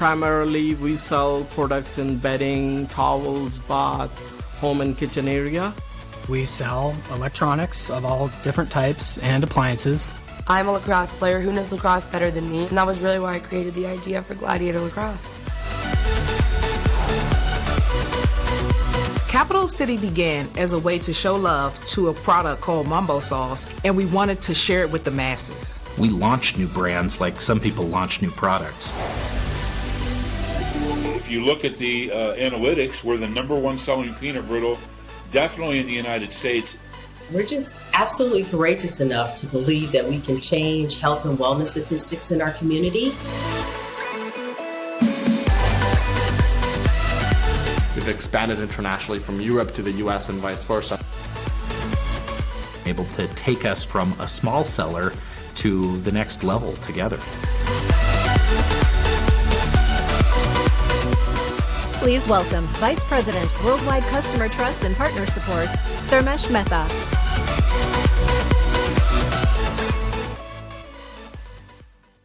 Primarily, we sell products in bedding, towels, bath, home and kitchen area. We sell electronics of all different types and appliances. I'm a lacrosse player who knows lacrosse better than me, and that was really why I created the idea for Gladiator Lacrosse. Capital City began as a way to show love to a product called Mambo Sauce, and we wanted to share it with the masses. We launched new brands like some people launch new products. If you look at the analytics, we're the #1 selling peanut brittle, definitely in the United States. We're just absolutely courageous enough to believe that we can change health and wellness statistics in our community. We've expanded internationally from Europe to the US and vice versa. Able to take us from a small seller to the next level together. Please welcome Vice President, Worldwide Customer Trust and Partner Support, Dharmesh Mehta.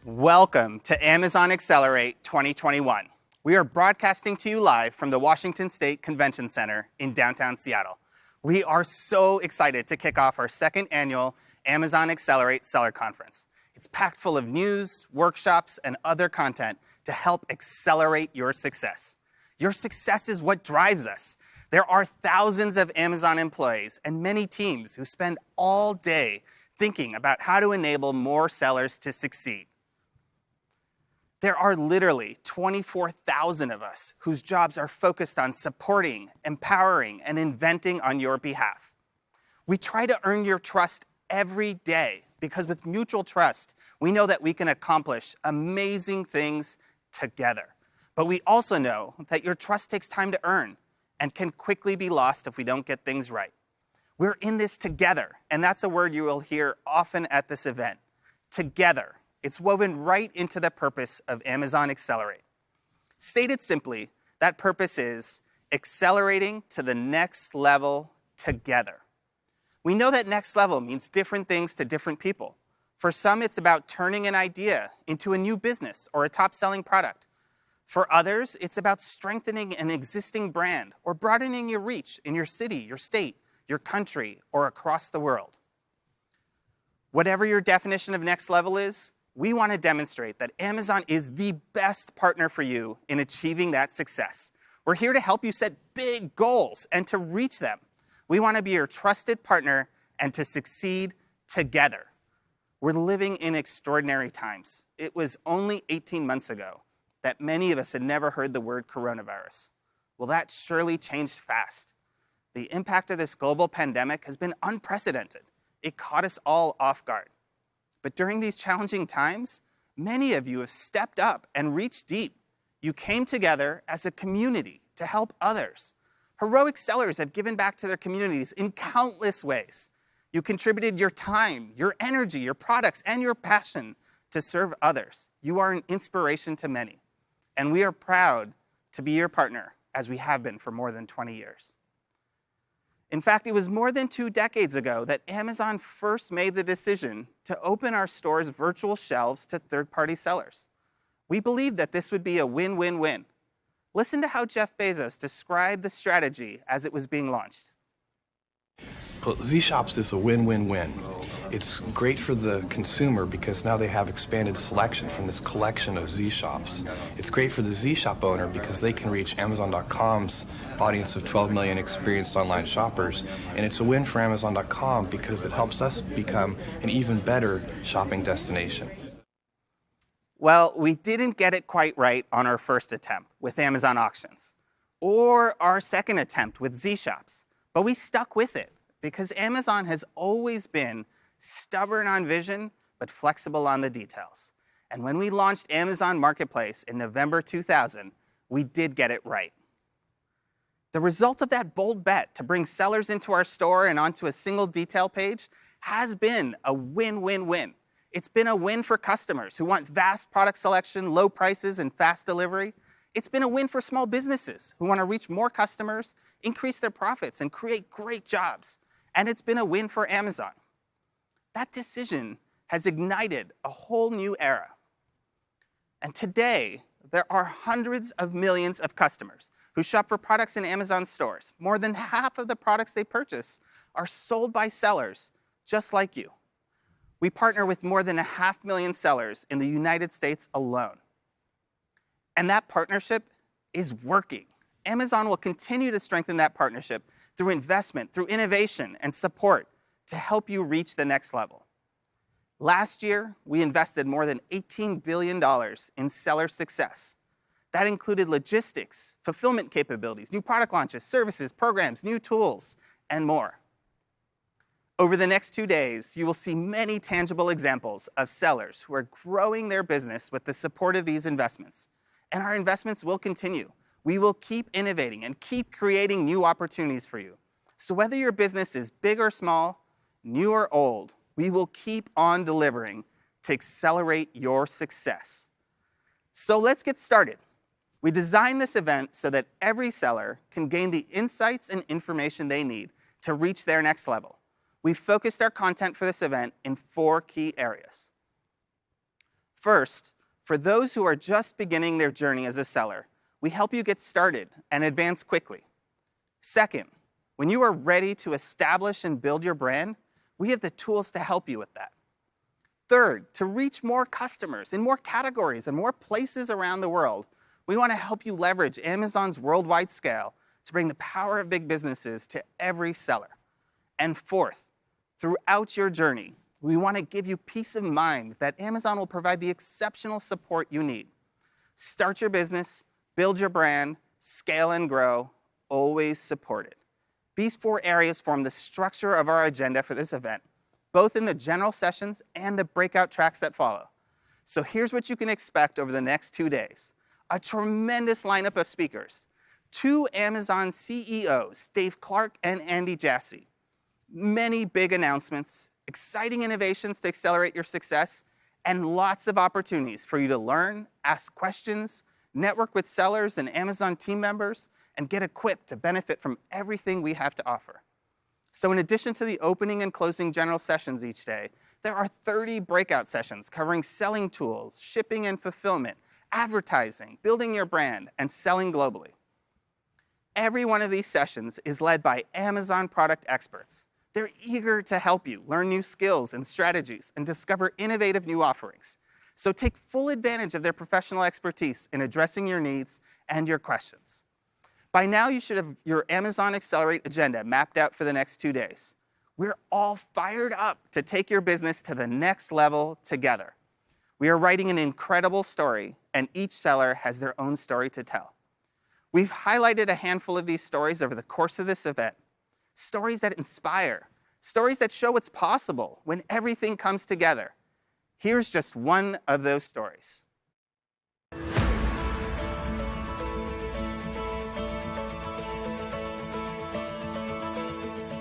Welcome to Amazon Accelerate 2021. We are broadcasting to you live from the Washington State Convention Center in downtown Seattle. We are so excited to kick off our second annual Amazon Accelerate Seller Conference. It's packed full of news, workshops, and other content to help accelerate your success. Your success is what drives us. There are thousands of Amazon employees and many teams who spend all day thinking about how to enable more sellers to succeed. There are literally 24,000 of us whose jobs are focused on supporting, empowering, and inventing on your behalf. We try to earn your trust every day because with mutual trust, we know that we can accomplish amazing things together. But we also know that your trust takes time to earn and can quickly be lost if we don't get things right. We're in this together, and that's a word you will hear often at this event. Together. It's woven right into the purpose of Amazon Accelerate. Stated simply, that purpose is accelerating to the next level together. We know that next level means different things to different people. For some, it's about turning an idea into a new business or a top-selling product. For others, it's about strengthening an existing brand or broadening your reach in your city, your state, your country, or across the world. Whatever your definition of next level is, we want to demonstrate that Amazon is the best partner for you in achieving that success. We're here to help you set big goals and to reach them. We want to be your trusted partner and to succeed together. We're living in extraordinary times. It was only 18 months ago that many of us had never heard the word coronavirus. Well, that surely changed fast. The impact of this global pandemic has been unprecedented. It caught us all off guard. But during these challenging times, many of you have stepped up and reached deep. You came together as a community to help others. Heroic sellers have given back to their communities in countless ways. You contributed your time, your energy, your products, and your passion to serve others. You are an inspiration to many. And we are proud to be your partner, as we have been for more than 20 years. In fact, it was more than 2 decades ago that Amazon first made the decision to open our store's virtual shelves to third-party sellers. We believed that this would be a win-win-win. Listen to how Jeff Bezos described the strategy as it was being launched. Well, Z-Shops is a win-win-win. It's great for the consumer because now they have expanded selection from this collection of Z-Shops. It's great for the Z-Shop owner because they can reach Amazon.com's audience of 12 million experienced online shoppers. And it's a win for Amazon.com because it helps us become an even better shopping destination. Well, we didn't get it quite right on our first attempt with Amazon Auctions, or our second attempt with Z-Shops, but we stuck with it because Amazon has always been stubborn on vision, but flexible on the details. And when we launched Amazon Marketplace in November 2000, we did get it right. The result of that bold bet to bring sellers into our store and onto a single detail page has been a win-win-win. It's been a win for customers who want vast product selection, low prices, and fast delivery. It's been a win for small businesses who want to reach more customers, increase their profits, and create great jobs. And it's been a win for Amazon. That decision has ignited a whole new era. And today, there are hundreds of millions of customers who shop for products in Amazon stores. More than half of the products they purchase are sold by sellers just like you. We partner with more than 500,000 sellers in the United States alone. And that partnership is working. Amazon will continue to strengthen that partnership through investment, through innovation and support to help you reach the next level. Last year, we invested more than $18 billion in seller success. That included logistics, fulfillment capabilities, new product launches, services, programs, new tools, and more. Over the next 2 days, you will see many tangible examples of sellers who are growing their business with the support of these investments. And our investments will continue. We will keep innovating and keep creating new opportunities for you. So whether your business is big or small, new or old, we will keep on delivering to accelerate your success. So let's get started. We designed this event so that every seller can gain the insights and information they need to reach their next level. We've focused our content for this event in 4 key areas. First, for those who are just beginning their journey as a seller, we help you get started and advance quickly. Second, when you are ready to establish and build your brand, we have the tools to help you with that. Third, to reach more customers in more categories and more places around the world, we want to help you leverage Amazon's worldwide scale to bring the power of big businesses to every seller. And fourth, throughout your journey, we want to give you peace of mind that Amazon will provide the exceptional support you need. Start your business, build your brand, scale and grow, always supported. These 4 areas form the structure of our agenda for this event, both in the general sessions and the breakout tracks that follow. So here's what you can expect over the next 2 days. A tremendous lineup of speakers. 2 Amazon CEOs, Dave Clark and Andy Jassy. Many big announcements, exciting innovations to accelerate your success, and lots of opportunities for you to learn, ask questions, network with sellers and Amazon team members, and get equipped to benefit from everything we have to offer. So in addition to the opening and closing general sessions each day, there are 30 breakout sessions covering selling tools, shipping and fulfillment, advertising, building your brand, and selling globally. Every one of these sessions is led by Amazon product experts. They're eager to help you learn new skills and strategies and discover innovative new offerings. So take full advantage of their professional expertise in addressing your needs and your questions. By now, you should have your Amazon Accelerate agenda mapped out for the next 2 days. We're all fired up to take your business to the next level together. We are writing an incredible story, and each seller has their own story to tell. We've highlighted a handful of these stories over the course of this event. Stories that inspire, stories that show what's possible when everything comes together. Here's just one of those stories.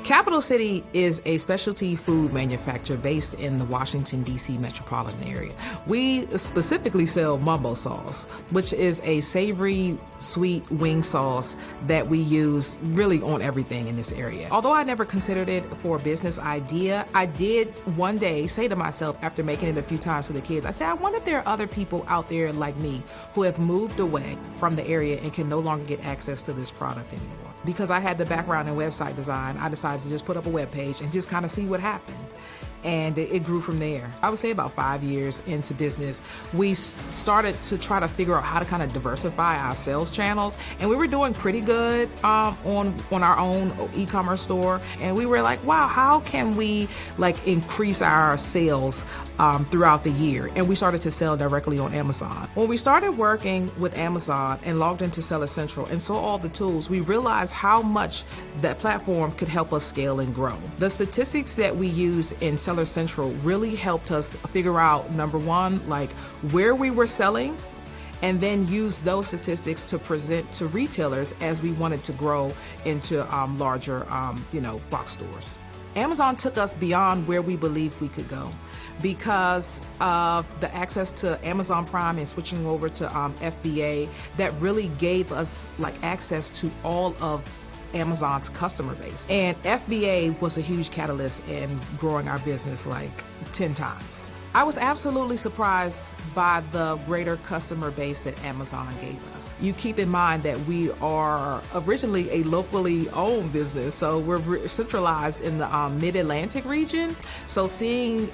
Capital City is a specialty food manufacturer based in the Washington, D.C. metropolitan area. We specifically sell mumbo sauce, which is a savory, sweet wing sauce that we use really on everything in this area. Although I never considered it for a business idea, I did one day say to myself after making it a few times for the kids, I said, I wonder if there are other people out there like me who have moved away from the area and can no longer get access to this product anymore. Because I had the background in website design, I decided to just put up a web page and just kind of see what happened. And it grew from there. I would say about 5 years into business, we started to try to figure out how to kind of diversify our sales channels. And we were doing pretty good on our own e-commerce store. And we were like, wow, how can we increase our sales throughout the year? And we started to sell directly on Amazon. When we started working with Amazon and logged into Seller Central and saw all the tools, we realized how much that platform could help us scale and grow. The statistics that we use in Seller Central really helped us figure out, number one, where we were selling, and then use those statistics to present to retailers as we wanted to grow into larger, box stores. Amazon took us beyond where we believed we could go because of the access to Amazon Prime and switching over to FBA. That really gave us access to all of Amazon's customer base. And FBA was a huge catalyst in growing our business 10 times. I was absolutely surprised by the greater customer base that Amazon gave us. You keep in mind that we are originally a locally owned business, so we're centralized in the mid-Atlantic region. So seeing,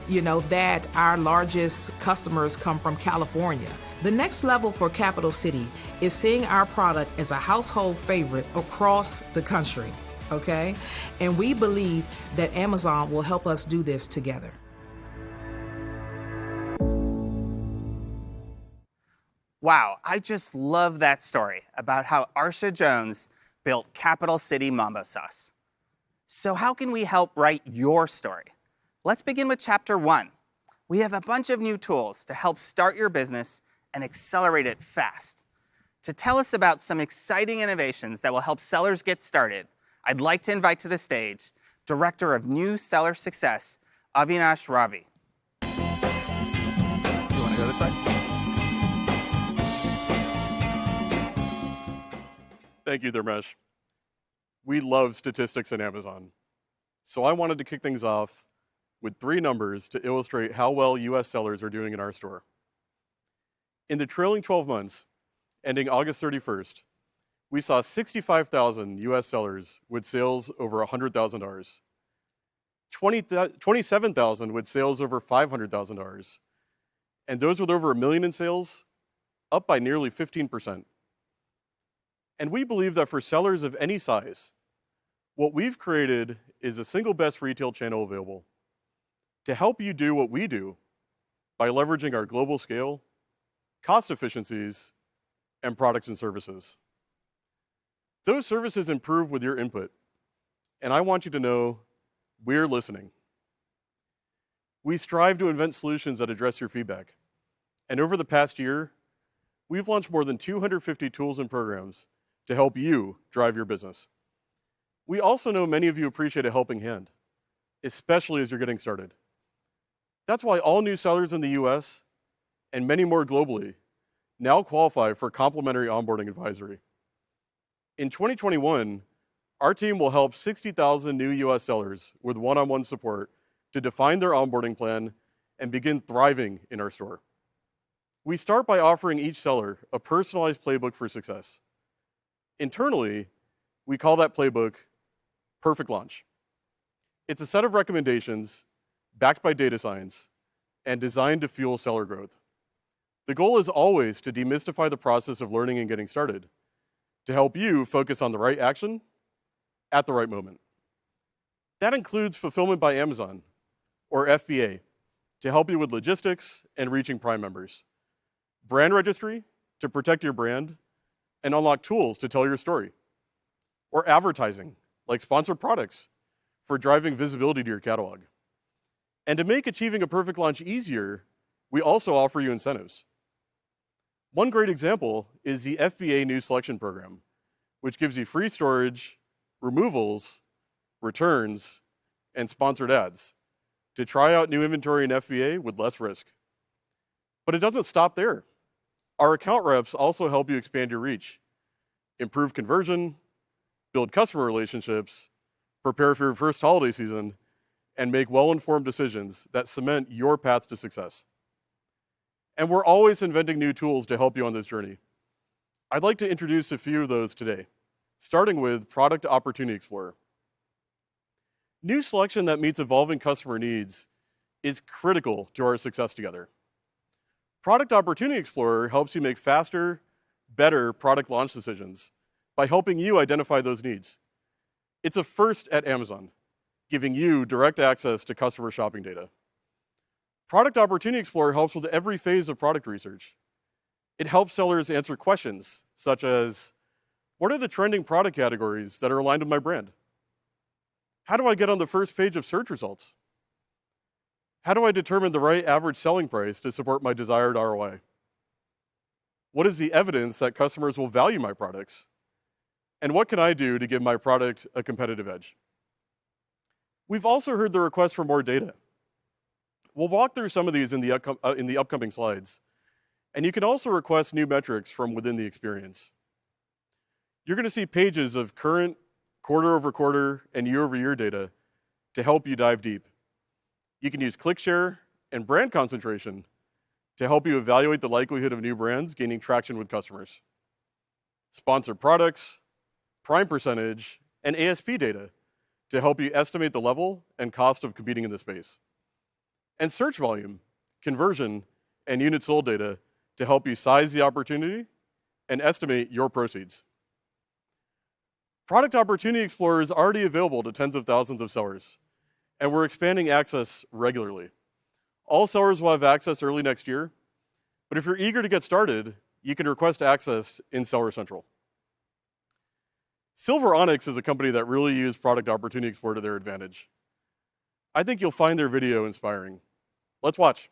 that our largest customers come from California. The next level for Capital City is seeing our product as a household favorite across the country, okay? And we believe that Amazon will help us do this together. Wow, I just love that story about how Arsha Jones built Capital City Mambo Sauce. So how can we help write your story? Let's begin with Chapter 1. We have a bunch of new tools to help start your business and accelerate it fast. To tell us about some exciting innovations that will help sellers get started, I'd like to invite to the stage Director of New Seller Success, Avinash Ravi. You want to go this way? Thank you, Dharmesh. We love statistics in Amazon. So I wanted to kick things off with 3 numbers to illustrate how well US sellers are doing in our store. In the trailing 12 months, ending August 31st, we saw 65,000 US sellers with sales over $100,000, 27,000 with sales over $500,000, and those with over $1 million in sales, up by nearly 15%. And we believe that for sellers of any size, what we've created is the single best retail channel available to help you do what we do by leveraging our global scale, cost efficiencies, and products and services. Those services improve with your input, and I want you to know we're listening. We strive to invent solutions that address your feedback, and over the past year, we've launched more than 250 tools and programs to help you drive your business. We also know many of you appreciate a helping hand, especially as you're getting started. That's why all new sellers in the US, and many more globally, now qualify for complimentary onboarding advisory. In 2021, our team will help 60,000 new US sellers with one-on-one support to define their onboarding plan and begin thriving in our store. We start by offering each seller a personalized playbook for success. Internally, we call that playbook Perfect Launch. It's a set of recommendations backed by data science and designed to fuel seller growth. The goal is always to demystify the process of learning and getting started, to help you focus on the right action at the right moment. That includes Fulfillment by Amazon, or FBA, to help you with logistics and reaching Prime members, Brand Registry, to protect your brand and unlock tools to tell your story, or advertising, like sponsored products, for driving visibility to your catalog. And to make achieving a perfect launch easier, we also offer you incentives. One great example is the FBA New Selection Program, which gives you free storage, removals, returns, and sponsored ads to try out new inventory in FBA with less risk. But it doesn't stop there. Our account reps also help you expand your reach, improve conversion, build customer relationships, prepare for your first holiday season, and make well-informed decisions that cement your path to success. And we're always inventing new tools to help you on this journey. I'd like to introduce a few of those today, starting with Product Opportunity Explorer. New selection that meets evolving customer needs is critical to our success together. Product Opportunity Explorer helps you make faster, better product launch decisions by helping you identify those needs. It's a first at Amazon, giving you direct access to customer shopping data. Product Opportunity Explorer helps with every phase of product research. It helps sellers answer questions such as, what are the trending product categories that are aligned with my brand? How do I get on the first page of search results? How do I determine the right average selling price to support my desired ROI? What is the evidence that customers will value my products? And what can I do to give my product a competitive edge? We've also heard the request for more data. We'll walk through some of these in the upcoming slides. And you can also request new metrics from within the experience. You're going to see pages of current, quarter-over-quarter, and year-over-year data to help you dive deep. You can use ClickShare and brand concentration to help you evaluate the likelihood of new brands gaining traction with customers. Sponsored products, prime percentage, and ASP data to help you estimate the level and cost of competing in the space. And search volume, conversion, and units sold data to help you size the opportunity and estimate your proceeds. Product Opportunity Explorer is already available to tens of thousands of sellers, and we're expanding access regularly. All sellers will have access early next year, but if you're eager to get started, you can request access in Seller Central. Silver Onyx is a company that really used Product Opportunity Explorer to their advantage. I think you'll find their video inspiring. Let's watch.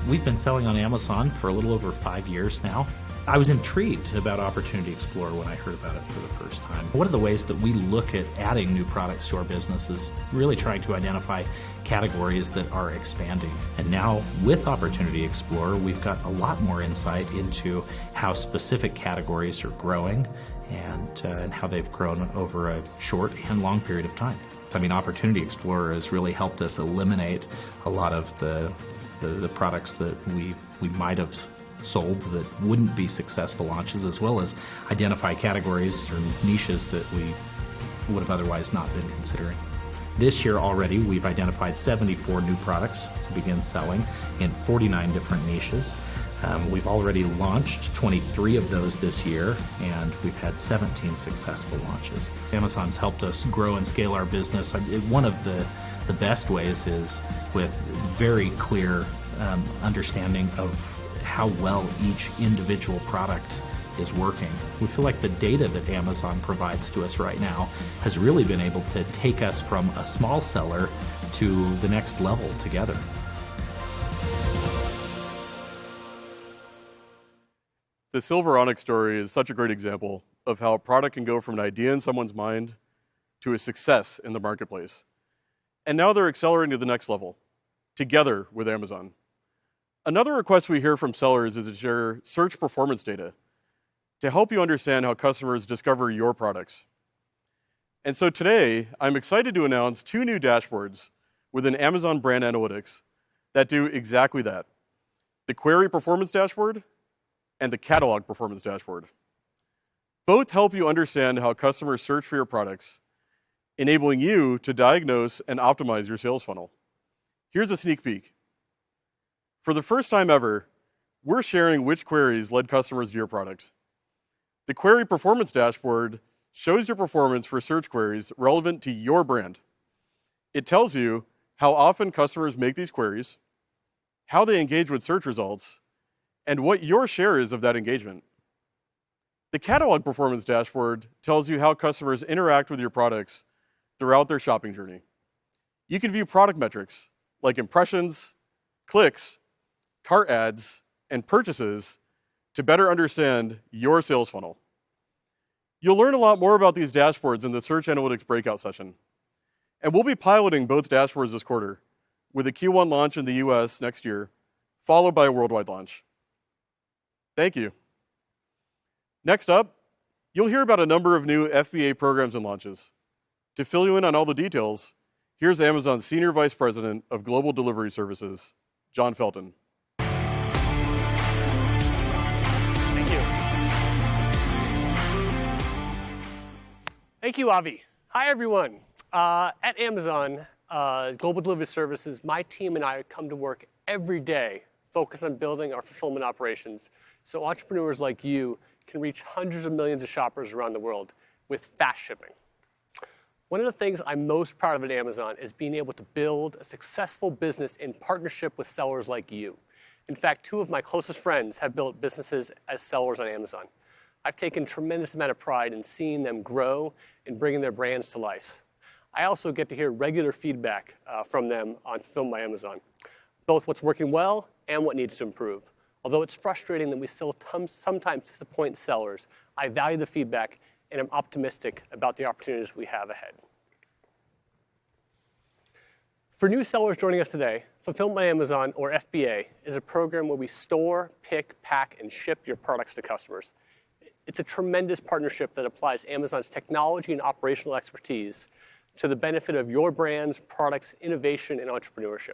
We've been selling on Amazon for a little over 5 years now. I was intrigued about Opportunity Explorer when I heard about it for the first time. One of the ways that we look at adding new products to our business is really trying to identify categories that are expanding. And now with Opportunity Explorer, we've got a lot more insight into how specific categories are growing and how they've grown over a short and long period of time. I mean, Opportunity Explorer has really helped us eliminate a lot of the products that we might have sold that wouldn't be successful launches, as well as identify categories or niches that we would have otherwise not been considering. This year already, we've identified 74 new products to begin selling in 49 different niches. We've already launched 23 of those this year, and we've had 17 successful launches. Amazon's helped us grow and scale our business. One of the best ways is with very clear understanding of how well each individual product is working. We feel like the data that Amazon provides to us right now has really been able to take us from a small seller to the next level together. The Silver Onyx story is such a great example of how a product can go from an idea in someone's mind to a success in the marketplace. And now they're accelerating to the next level, together with Amazon. Another request we hear from sellers is to share search performance data to help you understand how customers discover your products. And so today, I'm excited to announce 2 new dashboards within Amazon Brand Analytics that do exactly that: the Query Performance Dashboard and the Catalog Performance Dashboard. Both help you understand how customers search for your products, enabling you to diagnose and optimize your sales funnel. Here's a sneak peek. For the first time ever, we're sharing which queries led customers to your product. The Query Performance Dashboard shows your performance for search queries relevant to your brand. It tells you how often customers make these queries, how they engage with search results, and what your share is of that engagement. The Catalog Performance Dashboard tells you how customers interact with your products throughout their shopping journey. You can view product metrics like impressions, clicks, cart ads, and purchases to better understand your sales funnel. You'll learn a lot more about these dashboards in the Search Analytics breakout session. And we'll be piloting both dashboards this quarter, with a Q1 launch in the US next year, followed by a worldwide launch. Thank you. Next up, you'll hear about a number of new FBA programs and launches. To fill you in on all the details, here's Amazon's Senior Vice President of Global Delivery Services, John Felton. Thank you, Avi. Hi, everyone. At Amazon Global Delivery Services, my team and I come to work every day focused on building our fulfillment operations so entrepreneurs like you can reach hundreds of millions of shoppers around the world with fast shipping. One of the things I'm most proud of at Amazon is being able to build a successful business in partnership with sellers like you. In fact, 2 of my closest friends have built businesses as sellers on Amazon. I've taken a tremendous amount of pride in seeing them grow and bringing their brands to life. I also get to hear regular feedback from them on Fulfillment by Amazon, both what's working well and what needs to improve. Although it's frustrating that we still sometimes disappoint sellers, I value the feedback and I'm optimistic about the opportunities we have ahead. For new sellers joining us today, Fulfillment by Amazon, or FBA, is a program where we store, pick, pack, and ship your products to customers. It's a tremendous partnership that applies Amazon's technology and operational expertise to the benefit of your brands, products, innovation, and entrepreneurship.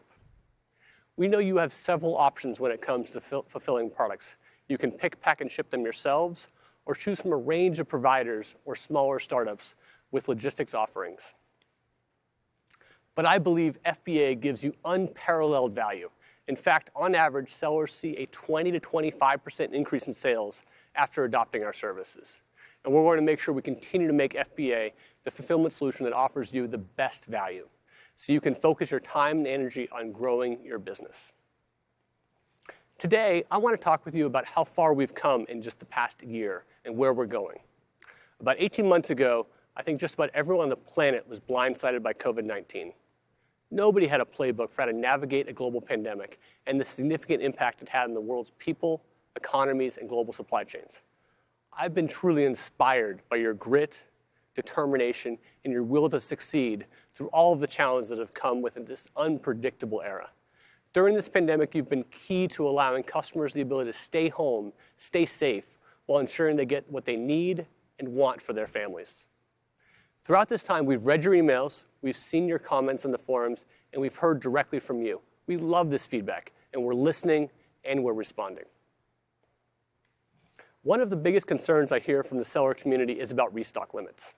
We know you have several options when it comes to fulfilling products. You can pick, pack, and ship them yourselves, or choose from a range of providers or smaller startups with logistics offerings. But I believe FBA gives you unparalleled value. In fact, on average, sellers see a 20 to 25% increase in sales after adopting our services. And we're going to make sure we continue to make FBA the fulfillment solution that offers you the best value, so you can focus your time and energy on growing your business. Today, I want to talk with you about how far we've come in just the past year and where we're going. About 18 months ago, I think just about everyone on the planet was blindsided by COVID-19. Nobody had a playbook for how to navigate a global pandemic and the significant impact it had on the world's people, economies, and global supply chains. I've been truly inspired by your grit, determination, and your will to succeed through all of the challenges that have come with this unpredictable era. During this pandemic, you've been key to allowing customers the ability to stay home, stay safe, while ensuring they get what they need and want for their families. Throughout this time, we've read your emails, we've seen your comments in the forums, and we've heard directly from you. We love this feedback, and we're listening and we're responding. One of the biggest concerns I hear from the seller community is about restock limits.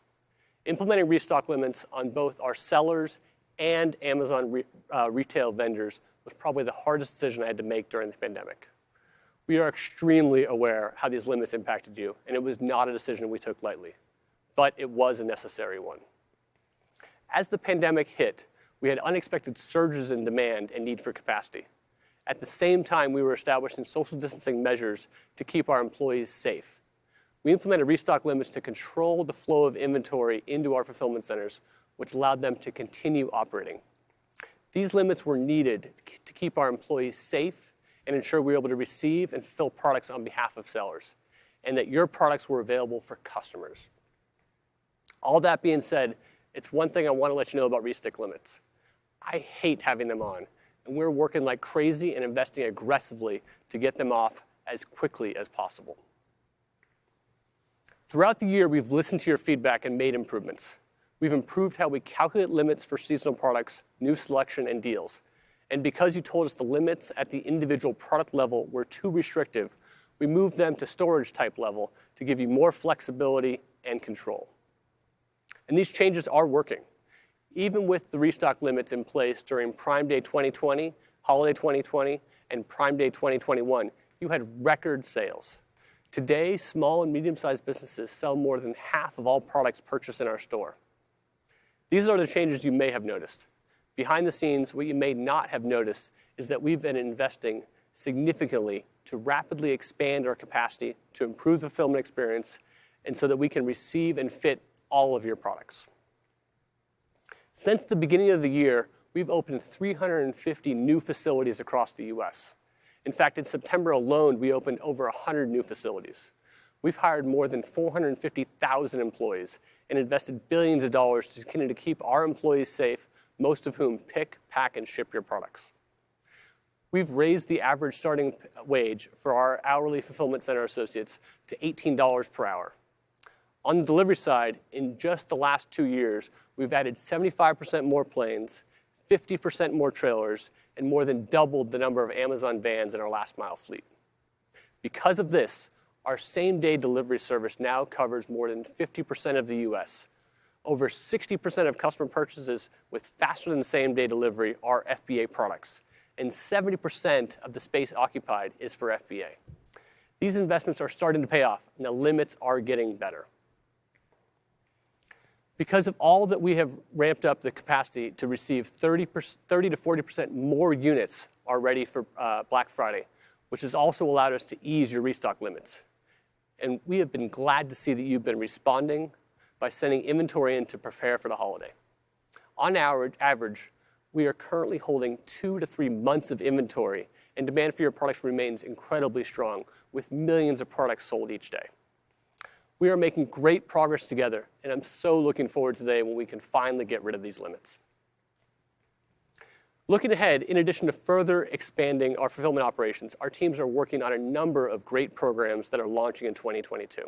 Implementing restock limits on both our sellers and Amazon retail vendors was probably the hardest decision I had to make during the pandemic. We are extremely aware how these limits impacted you, and it was not a decision we took lightly, but it was a necessary one. As the pandemic hit, we had unexpected surges in demand and need for capacity. At the same time, we were establishing social distancing measures to keep our employees safe. We implemented restock limits to control the flow of inventory into our fulfillment centers, which allowed them to continue operating. These limits were needed to keep our employees safe and ensure we were able to receive and fulfill products on behalf of sellers, and that your products were available for customers. All that being said, it's one thing I want to let you know about restock limits. I hate having them on, and we're working like crazy and investing aggressively to get them off as quickly as possible. Throughout the year, we've listened to your feedback and made improvements. We've improved how we calculate limits for seasonal products, new selection, and deals. And because you told us the limits at the individual product level were too restrictive, we moved them to storage type level to give you more flexibility and control. And these changes are working. Even with the restock limits in place during Prime Day 2020, Holiday 2020, and Prime Day 2021, you had record sales. Today, small and medium-sized businesses sell more than half of all products purchased in our store. These are the changes you may have noticed. Behind the scenes, what you may not have noticed is that we've been investing significantly to rapidly expand our capacity to improve the fulfillment experience and so that we can receive and fit all of your products. Since the beginning of the year, we've opened 350 new facilities across the U.S. In fact, in September alone, we opened over 100 new facilities. We've hired more than 450,000 employees and invested billions of dollars to continue to keep our employees safe, most of whom pick, pack, and ship your products. We've raised the average starting wage for our hourly fulfillment center associates to $18 per hour. On the delivery side, in just the last 2 years, we've added 75% more planes, 50% more trailers, and more than doubled the number of Amazon vans in our last mile fleet. Because of this, our same-day delivery service now covers more than 50% of the U.S. Over 60% of customer purchases with faster than same-day delivery are FBA products, and 70% of the space occupied is for FBA. These investments are starting to pay off, and the limits are getting better. Because of all that we have ramped up the capacity to receive 30 to 40% more units are ready for Black Friday, which has also allowed us to ease your restock limits. And we have been glad to see that you've been responding by sending inventory in to prepare for the holiday. On average, we are currently holding 2 to 3 months of inventory, and demand for your products remains incredibly strong, with millions of products sold each day. We are making great progress together, and I'm so looking forward to the day when we can finally get rid of these limits. Looking ahead, in addition to further expanding our fulfillment operations, our teams are working on a number of great programs that are launching in 2022.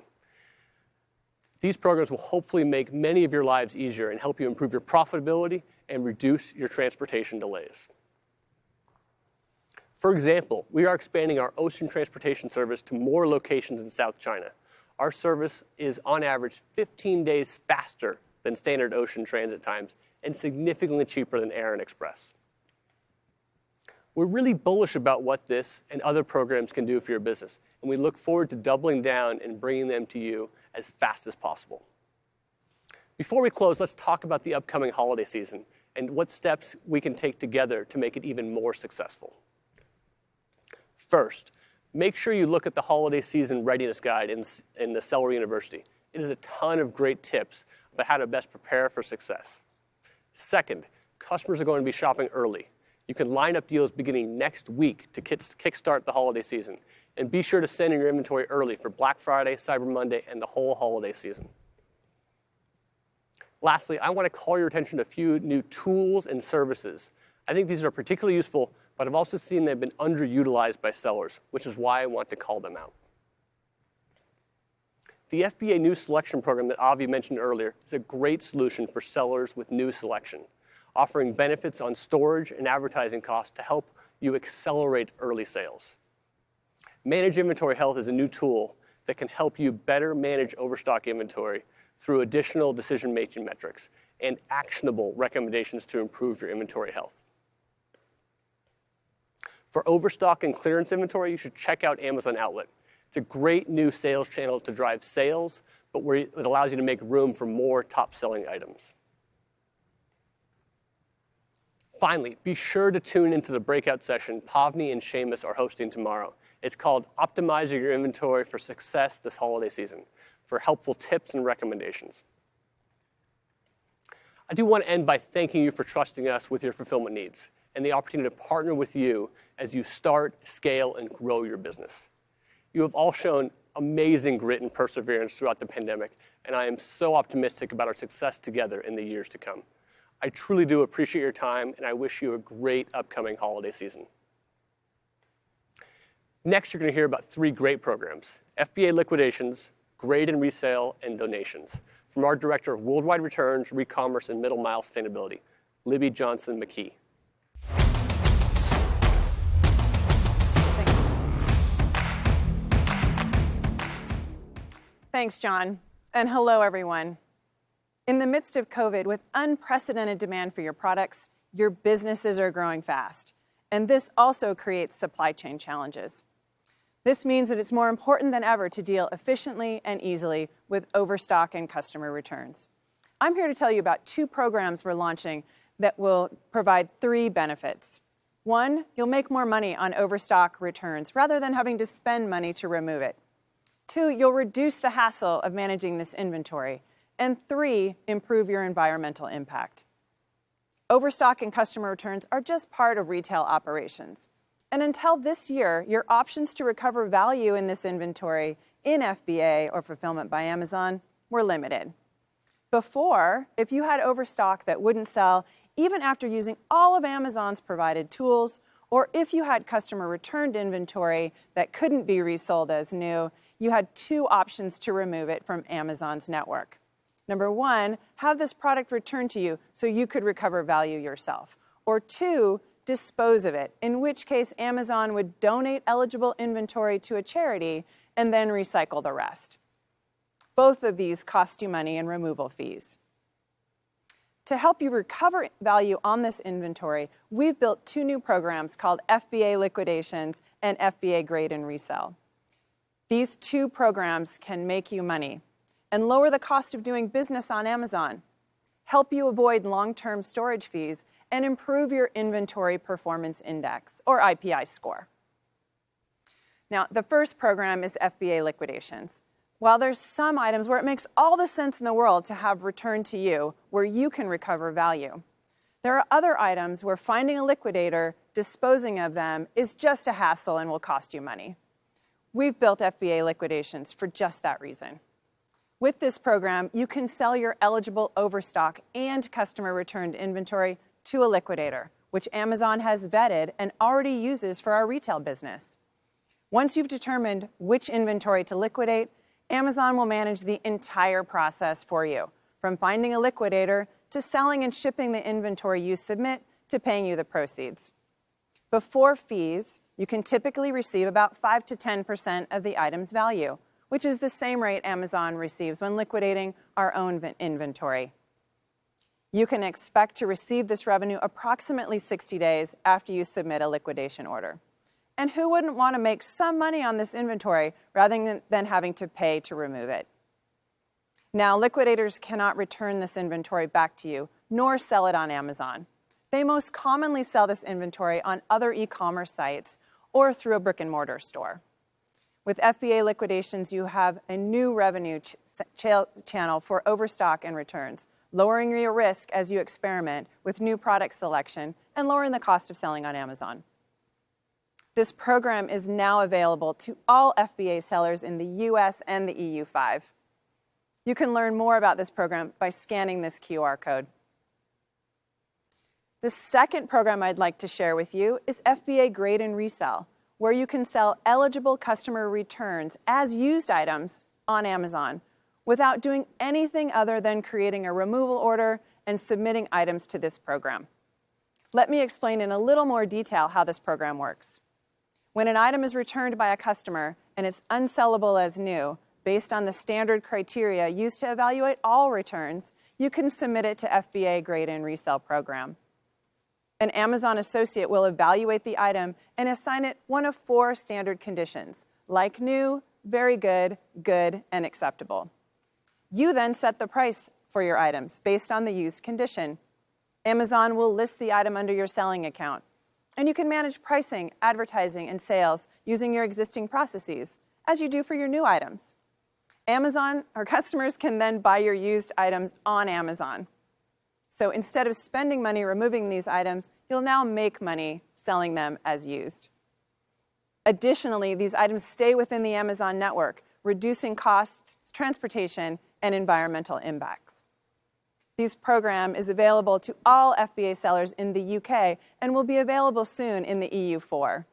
These programs will hopefully make many of your lives easier and help you improve your profitability and reduce your transportation delays. For example, we are expanding our ocean transportation service to more locations in South China. Our service is on average 15 days faster than standard ocean transit times and significantly cheaper than air and express. We're really bullish about what this and other programs can do for your business, and we look forward to doubling down and bringing them to you as fast as possible. Before we close, let's talk about the upcoming holiday season and what steps we can take together to make it even more successful. First, make sure you look at the holiday season readiness guide in the Seller University. It is a ton of great tips about how to best prepare for success. Second, customers are going to be shopping early. You can line up deals beginning next week to kickstart the holiday season. And be sure to send in your inventory early for Black Friday, Cyber Monday, and the whole holiday season. Lastly, I want to call your attention to a few new tools and services. I think these are particularly useful, but I've also seen they've been underutilized by sellers, which is why I want to call them out. The FBA New Selection Program that Avi mentioned earlier is a great solution for sellers with new selection, offering benefits on storage and advertising costs to help you accelerate early sales. Manage Inventory Health is a new tool that can help you better manage overstock inventory through additional decision-making metrics and actionable recommendations to improve your inventory health. For overstock and clearance inventory, you should check out Amazon Outlet. It's a great new sales channel to drive sales, but where it allows you to make room for more top-selling items. Finally, be sure to tune into the breakout session Pavni and Seamus are hosting tomorrow. It's called Optimizing Your Inventory for Success This Holiday Season, for helpful tips and recommendations. I do want to end by thanking you for trusting us with your fulfillment needs and the opportunity to partner with you as you start, scale, and grow your business. You have all shown amazing grit and perseverance throughout the pandemic, and I am so optimistic about our success together in the years to come. I truly do appreciate your time, and I wish you a great upcoming holiday season. Next, you're going to hear about 3 great programs: FBA liquidations, grade and resale, and donations, from our Director of Worldwide Returns, Recommerce, and Middle Mile Sustainability, Libby Johnson-McKee. Thanks, John, and hello, everyone. In the midst of COVID, with unprecedented demand for your products, your businesses are growing fast, and this also creates supply chain challenges. This means that it's more important than ever to deal efficiently and easily with overstock and customer returns. I'm here to tell you about 2 programs we're launching that will provide 3 benefits. 1, you'll make more money on overstock returns rather than having to spend money to remove it. 2, you'll reduce the hassle of managing this inventory. And 3, improve your environmental impact. Overstock and customer returns are just part of retail operations. And until this year, your options to recover value in this inventory in FBA or Fulfillment by Amazon were limited. Before, if you had overstock that wouldn't sell even after using all of Amazon's provided tools, or if you had customer returned inventory that couldn't be resold as new, you had 2 options to remove it from Amazon's network. Number 1, have this product returned to you so you could recover value yourself. Or 2, dispose of it, in which case Amazon would donate eligible inventory to a charity and then recycle the rest. Both of these cost you money and removal fees. To help you recover value on this inventory, we've built 2 new programs called FBA Liquidations and FBA Grade and Resell. These 2 programs can make you money and lower the cost of doing business on Amazon, help you avoid long-term storage fees, and improve your Inventory Performance Index, or IPI score. Now, the first program is FBA Liquidations. While there's some items where it makes all the sense in the world to have returned to you, where you can recover value, there are other items where finding a liquidator, disposing of them, is just a hassle and will cost you money. We've built FBA Liquidations for just that reason. With this program, you can sell your eligible overstock and customer returned inventory to a liquidator, which Amazon has vetted and already uses for our retail business. Once you've determined which inventory to liquidate, Amazon will manage the entire process for you, from finding a liquidator to selling and shipping the inventory you submit to paying you the proceeds. Before fees, you can typically receive about 5 to 10% of the item's value, which is the same rate Amazon receives when liquidating our own inventory. You can expect to receive this revenue approximately 60 days after you submit a liquidation order. And who wouldn't want to make some money on this inventory rather than having to pay to remove it? Now, liquidators cannot return this inventory back to you, nor sell it on Amazon. They most commonly sell this inventory on other e-commerce sites or through a brick-and-mortar store. With FBA liquidations, you have a new revenue channel for overstock and returns, lowering your risk as you experiment with new product selection and lowering the cost of selling on Amazon. This program is now available to all FBA sellers in the US and the EU5. You can learn more about this program by scanning this QR code. The second program I'd like to share with you is FBA Grade and Resell, where you can sell eligible customer returns as used items on Amazon without doing anything other than creating a removal order and submitting items to this program. Let me explain in a little more detail how this program works. When an item is returned by a customer and it's unsellable as new, based on the standard criteria used to evaluate all returns, you can submit it to FBA Grade and Resell program. An Amazon associate will evaluate the item and assign it one of 4 standard conditions, like new, very good, good, and acceptable. You then set the price for your items based on the used condition. Amazon will list the item under your selling account, and you can manage pricing, advertising, and sales using your existing processes, as you do for your new items. Amazon, or customers can then buy your used items on Amazon. So instead of spending money removing these items, you'll now make money selling them as used. Additionally, these items stay within the Amazon network, reducing costs, transportation, and environmental impacts. This program is available to all FBA sellers in the UK and will be available soon in the EU4.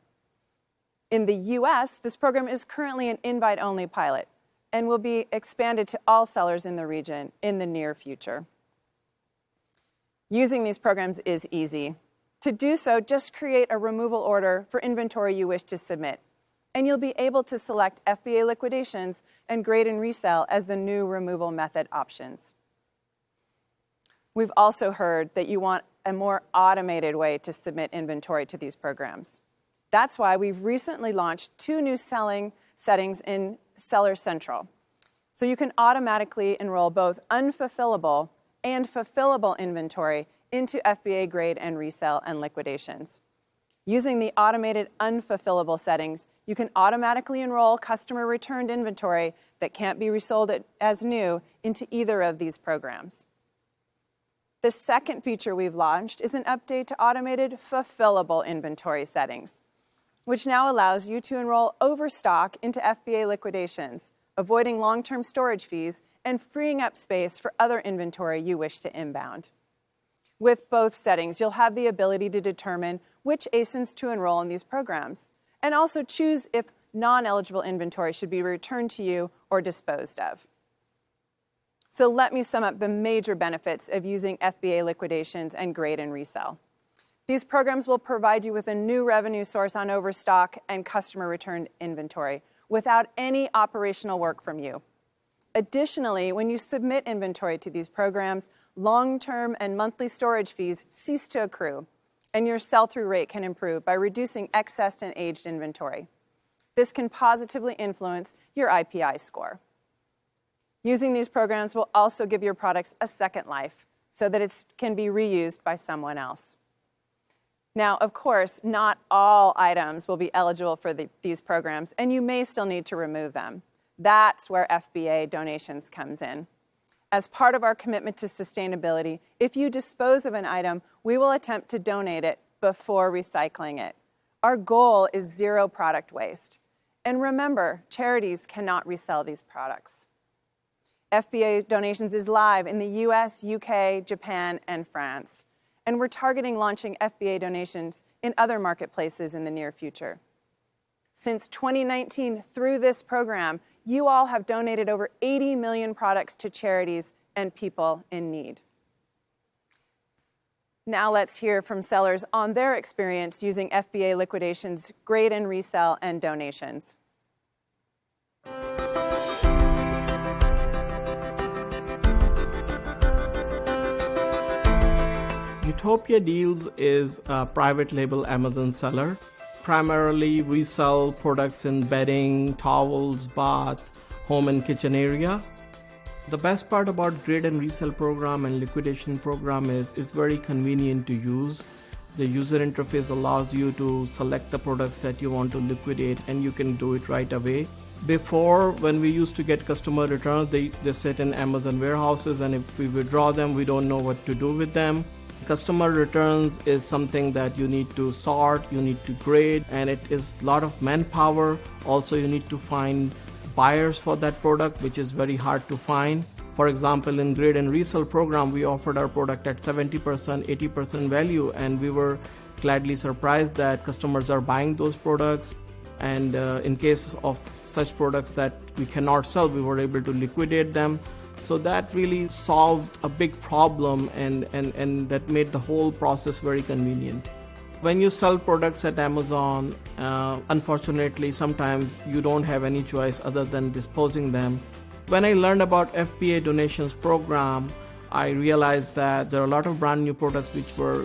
In the US, this program is currently an invite-only pilot and will be expanded to all sellers in the region in the near future. Using these programs is easy. To do so, just create a removal order for inventory you wish to submit, and you'll be able to select FBA liquidations and Grade and Resell as the new removal method options. We've also heard that you want a more automated way to submit inventory to these programs. That's why we've recently launched 2 new selling settings in Seller Central. So you can automatically enroll both unfulfillable and fulfillable inventory into FBA Grade and Resell and liquidations. Using the automated unfulfillable settings, you can automatically enroll customer returned inventory that can't be resold as new into either of these programs. The second feature we've launched is an update to automated fulfillable inventory settings, which now allows you to enroll overstock into FBA liquidations, avoiding long-term storage fees and freeing up space for other inventory you wish to inbound. With both settings, you'll have the ability to determine which ASINs to enroll in these programs, and also choose if non-eligible inventory should be returned to you or disposed of. So let me sum up the major benefits of using FBA liquidations and Grade and Resell. These programs will provide you with a new revenue source on overstock and customer returned inventory without any operational work from you. Additionally, when you submit inventory to these programs, long-term and monthly storage fees cease to accrue, and your sell-through rate can improve by reducing excess and aged inventory. This can positively influence your IPI score. Using these programs will also give your products a second life so that it can be reused by someone else. Now, of course, not all items will be eligible for these programs, and you may still need to remove them. That's where FBA donations comes in. As part of our commitment to sustainability, if you dispose of an item, we will attempt to donate it before recycling it. Our goal is 0 product waste. And remember, charities cannot resell these products. FBA donations is live in the US, UK, Japan, and France. And we're targeting launching FBA donations in other marketplaces in the near future. Since 2019, through this program, you all have donated over 80 million products to charities and people in need. Now let's hear from sellers on their experience using FBA Liquidation's grade and resell and donations. Utopia Deals is a private label Amazon seller. Primarily, we sell products in bedding, towels, bath, home and kitchen area. The best part about grade and resell program and liquidation program is it's very convenient to use. The user interface allows you to select the products that you want to liquidate, and you can do it right away. Before, when we used to get customer returns, they sit in Amazon warehouses, and if we withdraw them, we don't know what to do with them. Customer returns is something that you need to sort, you need to grade, and it is a lot of manpower. Also, you need to find buyers for that product, which is very hard to find. For example, in grade and resell program, we offered our product at 70%, 80% value, and we were gladly surprised that customers are buying those products. And in case of such products that we cannot sell, we were able to liquidate them. So that really solved a big problem, and that made the whole process very convenient. When you sell products at Amazon, unfortunately, sometimes you don't have any choice other than disposing them. When I learned about FBA donations program, I realized that there are a lot of brand new products which were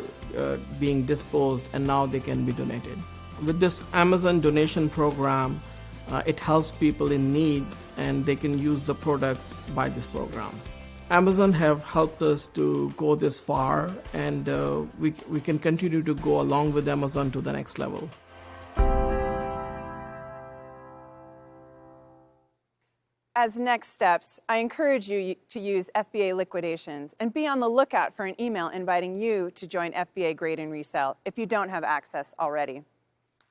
being disposed, and now they can be donated. With this Amazon donation program, it helps people in need, and they can use the products by this program. Amazon have helped us to go this far, and we can continue to go along with Amazon to the next level. As next steps, I encourage you to use FBA Liquidations and be on the lookout for an email inviting you to join FBA Grade and Resell if you don't have access already.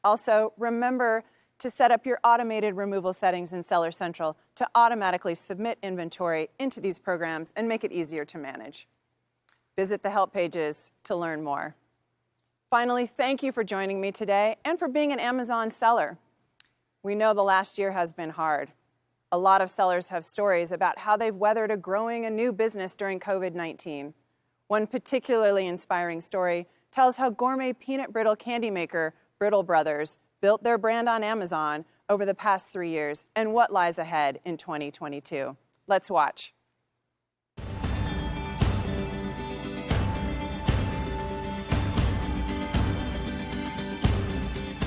Also, remember to set up your automated removal settings in Seller Central to automatically submit inventory into these programs and make it easier to manage. Visit the help pages to learn more. Finally, thank you for joining me today and for being an Amazon seller. We know the last year has been hard. A lot of sellers have stories about how they've weathered a new business during COVID-19. One particularly inspiring story tells how gourmet peanut brittle candy maker Brittle Brothers built their brand on Amazon over the past 3 years and what lies ahead in 2022. Let's watch.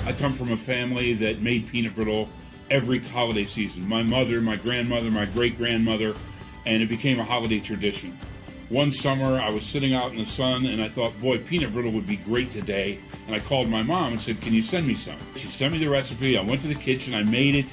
I come from a family that made peanut brittle every holiday season. My mother, my grandmother, my great-grandmother, and it became a holiday tradition. One summer, I was sitting out in the sun, and I thought, boy, peanut brittle would be great today. And I called my mom and said, can you send me some? She sent me the recipe. I went to the kitchen, I made it,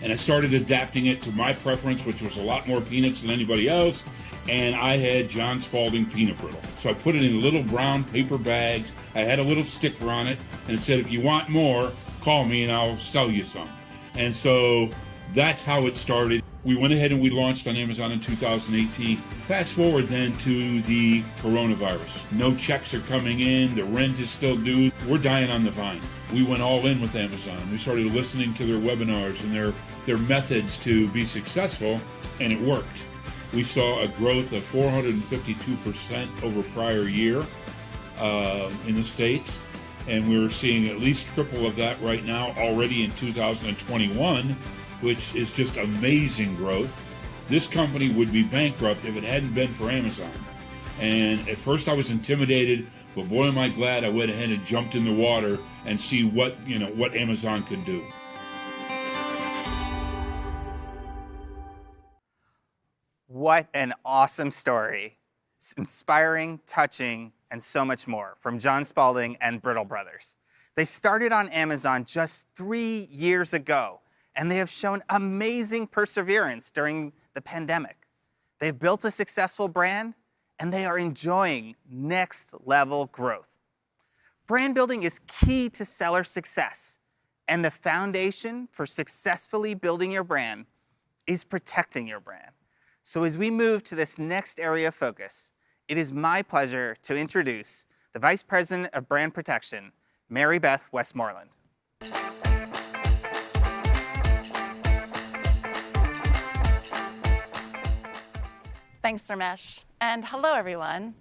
and I started adapting it to my preference, which was a lot more peanuts than anybody else. And I had John Spalding peanut brittle. So I put it in little brown paper bags. I had a little sticker on it, and it said, if you want more, call me and I'll sell you some. And so that's how it started. We went ahead and we launched on Amazon in 2018. Fast forward then to the coronavirus. No checks are coming in, the rent is still due. We're dying on the vine. We went all in with Amazon. We started listening to their webinars and their methods to be successful, and it worked. We saw a growth of 452% over prior year in the States. And we're seeing at least triple of that right now already in 2021, which is just amazing growth. This company would be bankrupt if it hadn't been for Amazon. And at first I was intimidated, but boy, am I glad I went ahead and jumped in the water and see what Amazon could do. What an awesome story. It's inspiring, touching, and so much more from John Spalding and Brittle Brothers. They started on Amazon just 3 years ago, and they have shown amazing perseverance during the pandemic. They've built a successful brand, and they are enjoying next level growth. Brand building is key to seller success, and the foundation for successfully building your brand is protecting your brand. So as we move to this next area of focus, it is my pleasure to introduce the Vice President of Brand Protection, Mary Beth Westmoreland. Thanks, Ramesh. And hello, everyone.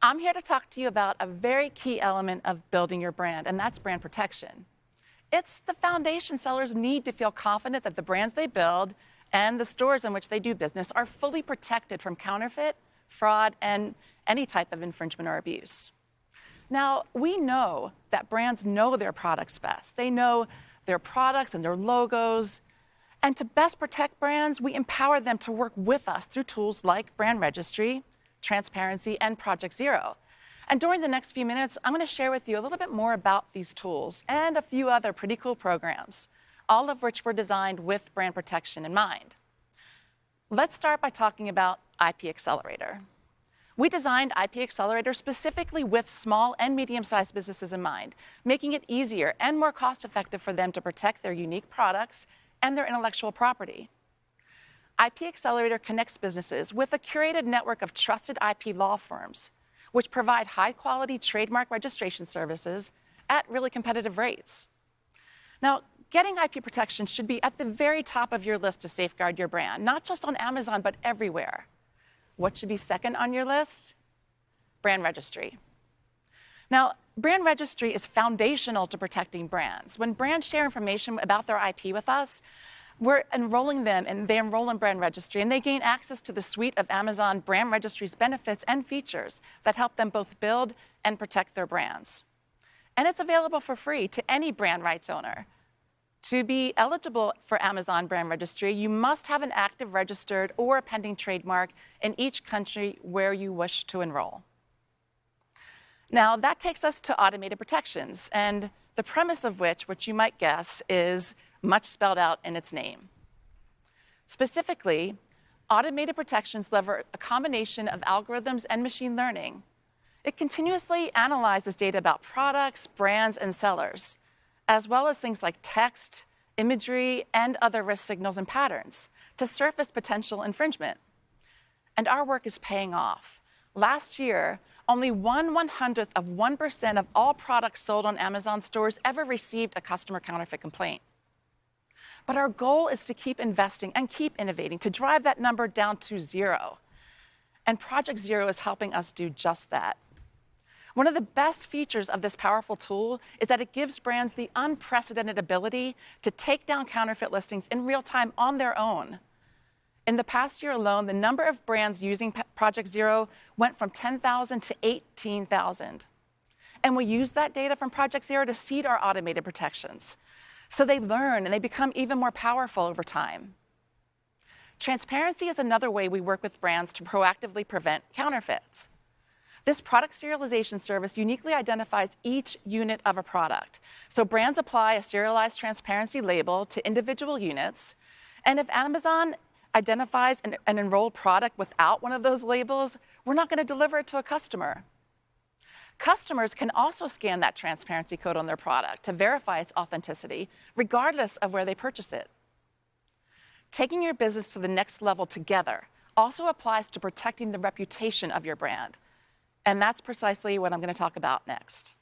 I'm here to talk to you about a very key element of building your brand, and that's brand protection. It's the foundation sellers need to feel confident that the brands they build and the stores in which they do business are fully protected from counterfeit, fraud, and any type of infringement or abuse. Now, we know that brands know their products best. They know their products and their logos. And to best protect brands, we empower them to work with us through tools like brand registry, transparency, and Project Zero. And during the next few minutes, I'm going to share with you a little bit more about these tools and a few other pretty cool programs, all of which were designed with brand protection in mind. Let's start by talking about IP Accelerator. We designed IP Accelerator specifically with small and medium-sized businesses in mind, making it easier and more cost-effective for them to protect their unique products and their intellectual property. IP Accelerator connects businesses with a curated network of trusted IP law firms, which provide high-quality trademark registration services at really competitive rates. Now, getting IP protection should be at the very top of your list to safeguard your brand, not just on Amazon, but everywhere. What should be second on your list? Brand registry. Now, brand registry is foundational to protecting brands. When brands share information about their IP with us, we're enrolling them, and they enroll in brand registry, and they gain access to the suite of Amazon brand registry's benefits and features that help them both build and protect their brands. And it's available for free to any brand rights owner. To be eligible for Amazon brand registry, you must have an active registered or a pending trademark in each country where you wish to enroll. Now, that takes us to automated protections, and the premise of which you might guess, is much spelled out in its name. Specifically, automated protections lever a combination of algorithms and machine learning. It continuously analyzes data about products, brands, and sellers, as well as things like text, imagery, and other risk signals and patterns to surface potential infringement. And our work is paying off. Last year, only 1/100th of 1% of all products sold on Amazon stores ever received a customer counterfeit complaint. But our goal is to keep investing and keep innovating to drive that number down to 0. And Project Zero is helping us do just that. One of the best features of this powerful tool is that it gives brands the unprecedented ability to take down counterfeit listings in real time on their own. In the past year alone, the number of brands using Project Zero went from 10,000 to 18,000. And we use that data from Project Zero to seed our automated protections. So they learn and they become even more powerful over time. Transparency is another way we work with brands to proactively prevent counterfeits. This product serialization service uniquely identifies each unit of a product. So brands apply a serialized transparency label to individual units. And if Amazon identifies an enrolled product without one of those labels, we're not going to deliver it to a customer. Customers can also scan that transparency code on their product to verify its authenticity, regardless of where they purchase it. Taking your business to the next level together also applies to protecting the reputation of your brand. And that's precisely what I'm going to talk about next.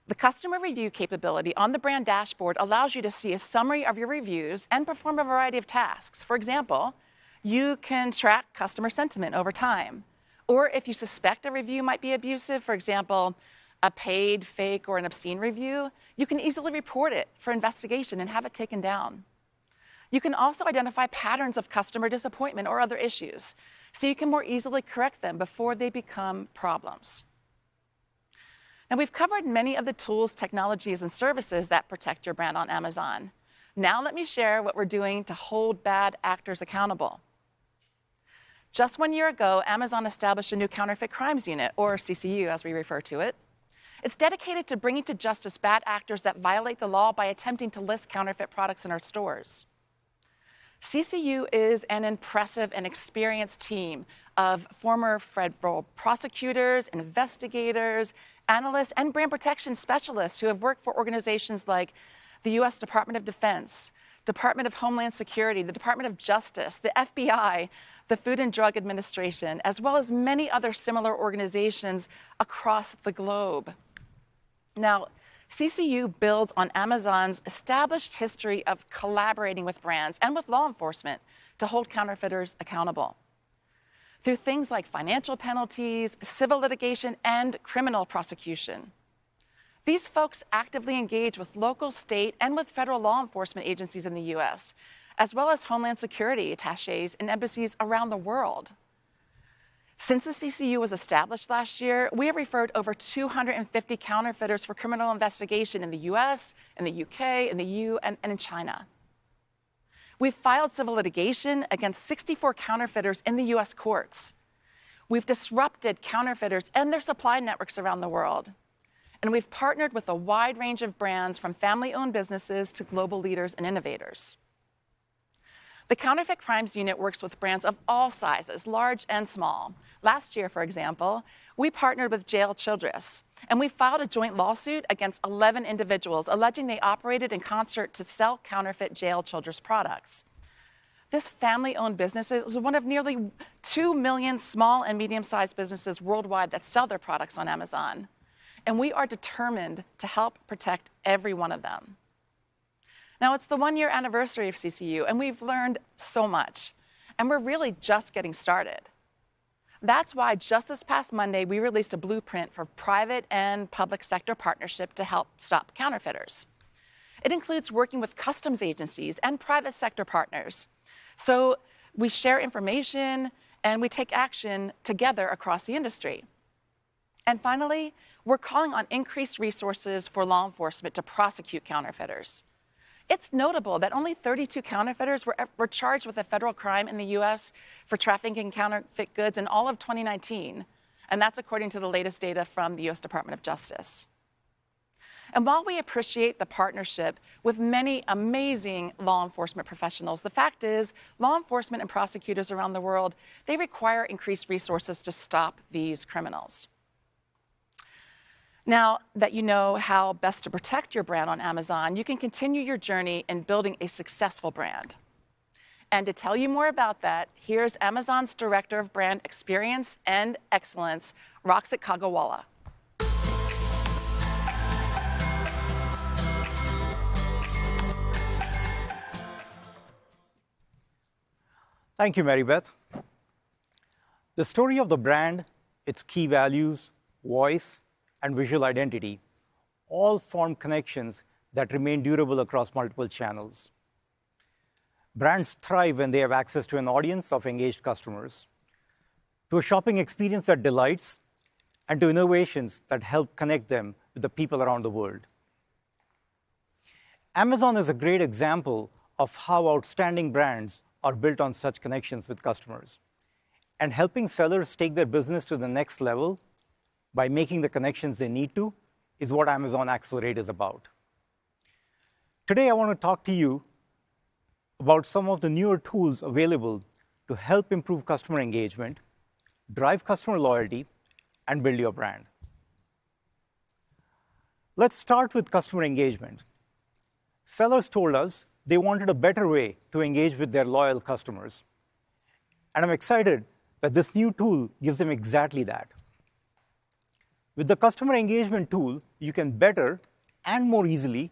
The customer review capability on the brand dashboard allows you to see a summary of your reviews and perform a variety of tasks. For example, you can track customer sentiment over time. Or if you suspect a review might be abusive, for example, a paid, fake, or an obscene review, you can easily report it for investigation and have it taken down. You can also identify patterns of customer disappointment or other issues, so you can more easily correct them before they become problems. Now, we've covered many of the tools, technologies, and services that protect your brand on Amazon. Now let me share what we're doing to hold bad actors accountable. Just 1 year ago, Amazon established a new Counterfeit Crimes Unit, or CCU as we refer to it. It's dedicated to bringing to justice bad actors that violate the law by attempting to list counterfeit products in our stores. CCU is an impressive and experienced team of former federal prosecutors, investigators, analysts, and brand protection specialists who have worked for organizations like the U.S. Department of Defense, Department of Homeland Security, the Department of Justice, the FBI, the Food and Drug Administration, as well as many other similar organizations across the globe. Now, CCU builds on Amazon's established history of collaborating with brands and with law enforcement to hold counterfeiters accountable. through things like financial penalties, civil litigation, and criminal prosecution. These folks actively engage with local, state, and with federal law enforcement agencies in the US, as well as Homeland Security attachés in embassies around the world. Since the CCU was established last year, we have referred over 250 counterfeiters for criminal investigation in the US, in the UK, in the EU, and in China. We've filed civil litigation against 64 counterfeiters in the US courts. We've disrupted counterfeiters and their supply networks around the world. And we've partnered with a wide range of brands, from family-owned businesses to global leaders and innovators. The Counterfeit Crimes Unit works with brands of all sizes, large and small. Last year, for example, we partnered with Jail Childress, and we filed a joint lawsuit against 11 individuals alleging they operated in concert to sell counterfeit Jail Childress products. This family-owned business is one of nearly 2 million small and medium-sized businesses worldwide that sell their products on Amazon. And we are determined to help protect every one of them. Now, it's the 1-year anniversary of CCU, and we've learned so much. And we're really just getting started. That's why just this past Monday, we released a blueprint for private and public sector partnership to help stop counterfeiters. It includes working with customs agencies and private sector partners. So we share information and we take action together across the industry. And finally, we're calling on increased resources for law enforcement to prosecute counterfeiters. It's notable that only 32 counterfeiters were charged with a federal crime in the US for trafficking counterfeit goods in all of 2019, and that's according to the latest data from the US Department of Justice. And while we appreciate the partnership with many amazing law enforcement professionals, the fact is law enforcement and prosecutors around the world, they require increased resources to stop these criminals. Now that you know how best to protect your brand on Amazon, you can continue your journey in building a successful brand. And to tell you more about that, here's Amazon's Director of Brand Experience and Excellence, Roxit Kagawala. Thank you, Mary Beth. The story of the brand, its key values, voice, and visual identity all form connections that remain durable across multiple channels. Brands thrive when they have access to an audience of engaged customers, to a shopping experience that delights, and to innovations that help connect them with the people around the world. Amazon is a great example of how outstanding brands are built on such connections with customers. And helping sellers take their business to the next level by making the connections they need to is what Amazon Accelerate is about. Today, I want to talk to you about some of the newer tools available to help improve customer engagement, drive customer loyalty, and build your brand. Let's start with customer engagement. Sellers told us they wanted a better way to engage with their loyal customers. And I'm excited that this new tool gives them exactly that. With the customer engagement tool, you can better and more easily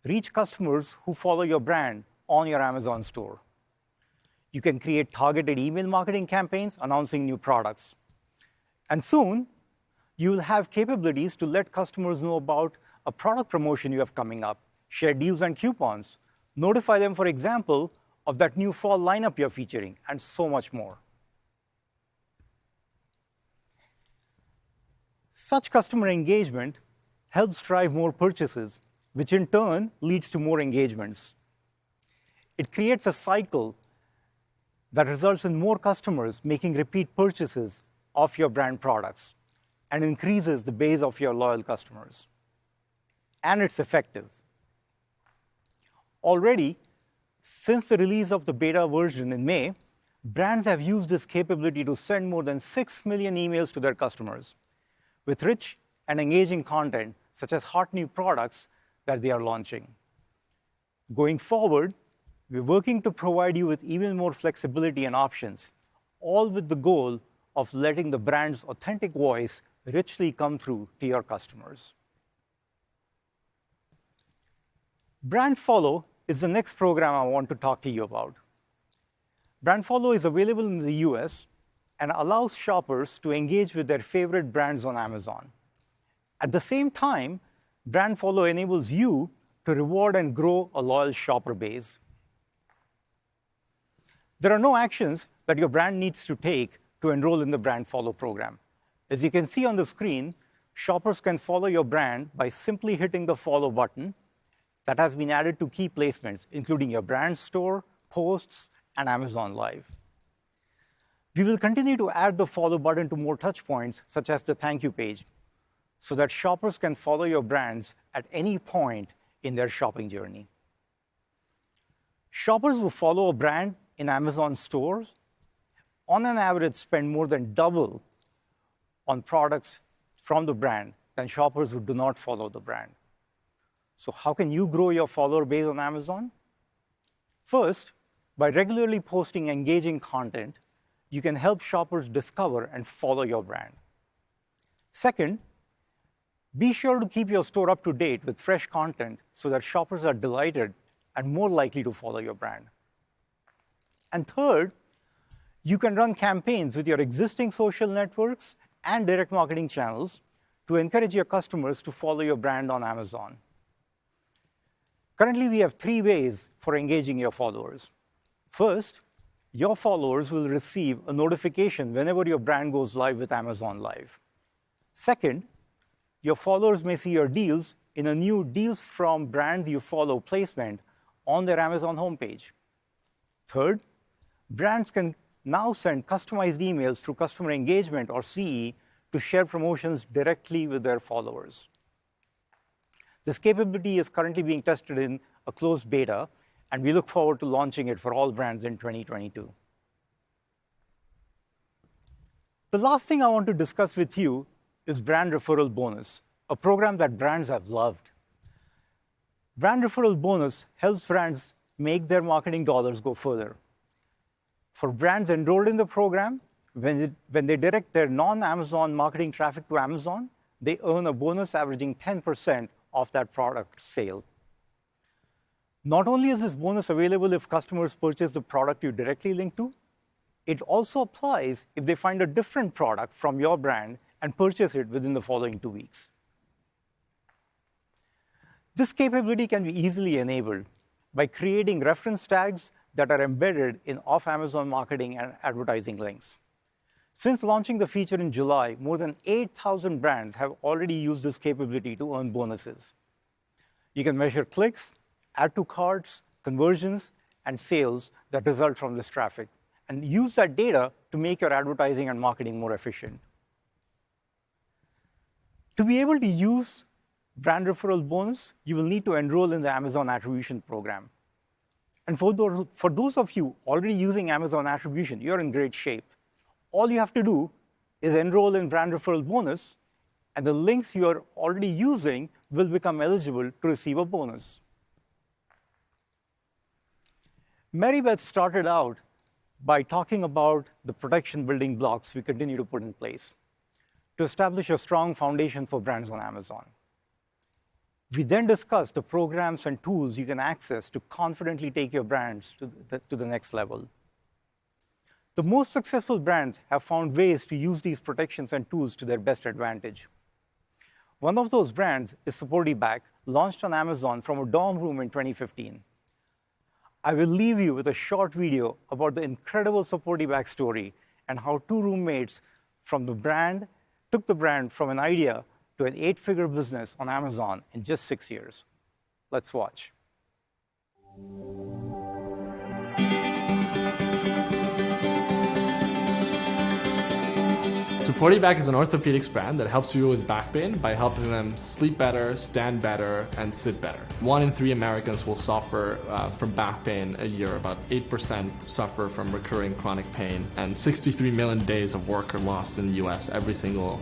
reach customers who follow your brand on your Amazon store. You can create targeted email marketing campaigns announcing new products. And soon, you will have capabilities to let customers know about a product promotion you have coming up, share deals and coupons, notify them, for example, of that new fall lineup you're featuring, and so much more. Such customer engagement helps drive more purchases, which in turn leads to more engagements. It creates a cycle that results in more customers making repeat purchases of your brand products and increases the base of your loyal customers. And it's effective. Already, since the release of the beta version in May, brands have used this capability to send more than 6 million emails to their customers with rich and engaging content, such as hot new products that they are launching. Going forward, we're working to provide you with even more flexibility and options, all with the goal of letting the brand's authentic voice richly come through to your customers. Brand Follow is the next program I want to talk to you about. Brand Follow is available in the US, and allows shoppers to engage with their favorite brands on Amazon. At the same time, Brand Follow enables you to reward and grow a loyal shopper base. There are no actions that your brand needs to take to enroll in the Brand Follow program. As you can see on the screen, shoppers can follow your brand by simply hitting the Follow button that has been added to key placements, including your brand store, posts, and Amazon Live. We will continue to add the Follow button to more touchpoints, such as the Thank You page, so that shoppers can follow your brands at any point in their shopping journey. Shoppers who follow a brand in Amazon stores, on an average, spend more than double on products from the brand than shoppers who do not follow the brand. So how can you grow your follower base on Amazon? First, by regularly posting engaging content, you can help shoppers discover and follow your brand. Second, be sure to keep your store up to date with fresh content so that shoppers are delighted and more likely to follow your brand. And third, you can run campaigns with your existing social networks and direct marketing channels to encourage your customers to follow your brand on Amazon. Currently, we have 3 ways for engaging your followers. First, your followers will receive a notification whenever your brand goes live with Amazon Live. Second, your followers may see your deals in a new Deals from Brands You Follow placement on their Amazon homepage. Third, brands can now send customized emails through customer engagement or CE to share promotions directly with their followers. This capability is currently being tested in a closed beta, and we look forward to launching it for all brands in 2022. The last thing I want to discuss with you is Brand Referral Bonus, a program that brands have loved. Brand Referral Bonus helps brands make their marketing dollars go further. For brands enrolled in the program, when they direct their non-Amazon marketing traffic to Amazon, they earn a bonus averaging 10% of that product sale. Not only is this bonus available if customers purchase the product you directly link to, it also applies if they find a different product from your brand and purchase it within the following 2 weeks. This capability can be easily enabled by creating reference tags that are embedded in off-Amazon marketing and advertising links. Since launching the feature in July, more than 8,000 brands have already used this capability to earn bonuses. You can measure clicks, add to carts, conversions, and sales that result from this traffic, and use that data to make your advertising and marketing more efficient. To be able to use Brand Referral Bonus, you will need to enroll in the Amazon Attribution Program. And for those of you already using Amazon Attribution, you're in great shape. All you have to do is enroll in Brand Referral Bonus, and the links you are already using will become eligible to receive a bonus. Mary Beth started out by talking about the protection building blocks we continue to put in place to establish a strong foundation for brands on Amazon. We then discussed the programs and tools you can access to confidently take your brands to the next level. The most successful brands have found ways to use these protections and tools to their best advantage. One of those brands is Supporty-Back, launched on Amazon from a dorm room in 2015. I will leave you with a short video about the incredible Supporty-Back story and how 2 roommates from the brand took the brand from an idea to an 8-figure business on Amazon in just 6 years. Let's watch. Supporty-Back is an orthopedics brand that helps people with back pain by helping them sleep better, stand better, and sit better. 1 in 3 Americans will suffer from back pain a year. About 8% suffer from recurring chronic pain, and 63 million days of work are lost in the US every single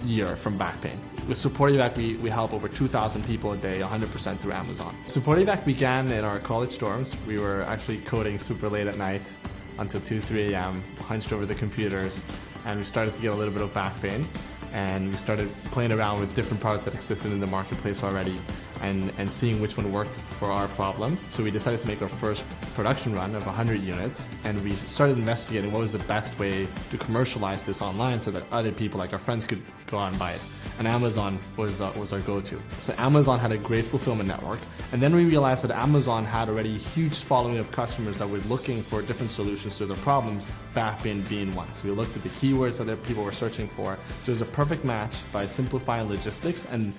year from back pain. With Supporty-Back, we help over 2,000 people a day, 100% through Amazon. Supporty-Back began in our college dorms. We were actually coding super late at night until 2, 3 a.m., hunched over the computers, and we started to get a little bit of back pain, and we started playing around with different products that existed in the marketplace already. and seeing which one worked for our problem. So we decided to make our first production run of 100 units, and we started investigating what was the best way to commercialize this online so that other people, like our friends, could go out and buy it. And Amazon was our go-to. So Amazon had a great fulfillment network, and then we realized that Amazon had already a huge following of customers that were looking for different solutions to their problems, backbin being one. So we looked at the keywords that people were searching for. So it was a perfect match by simplifying logistics and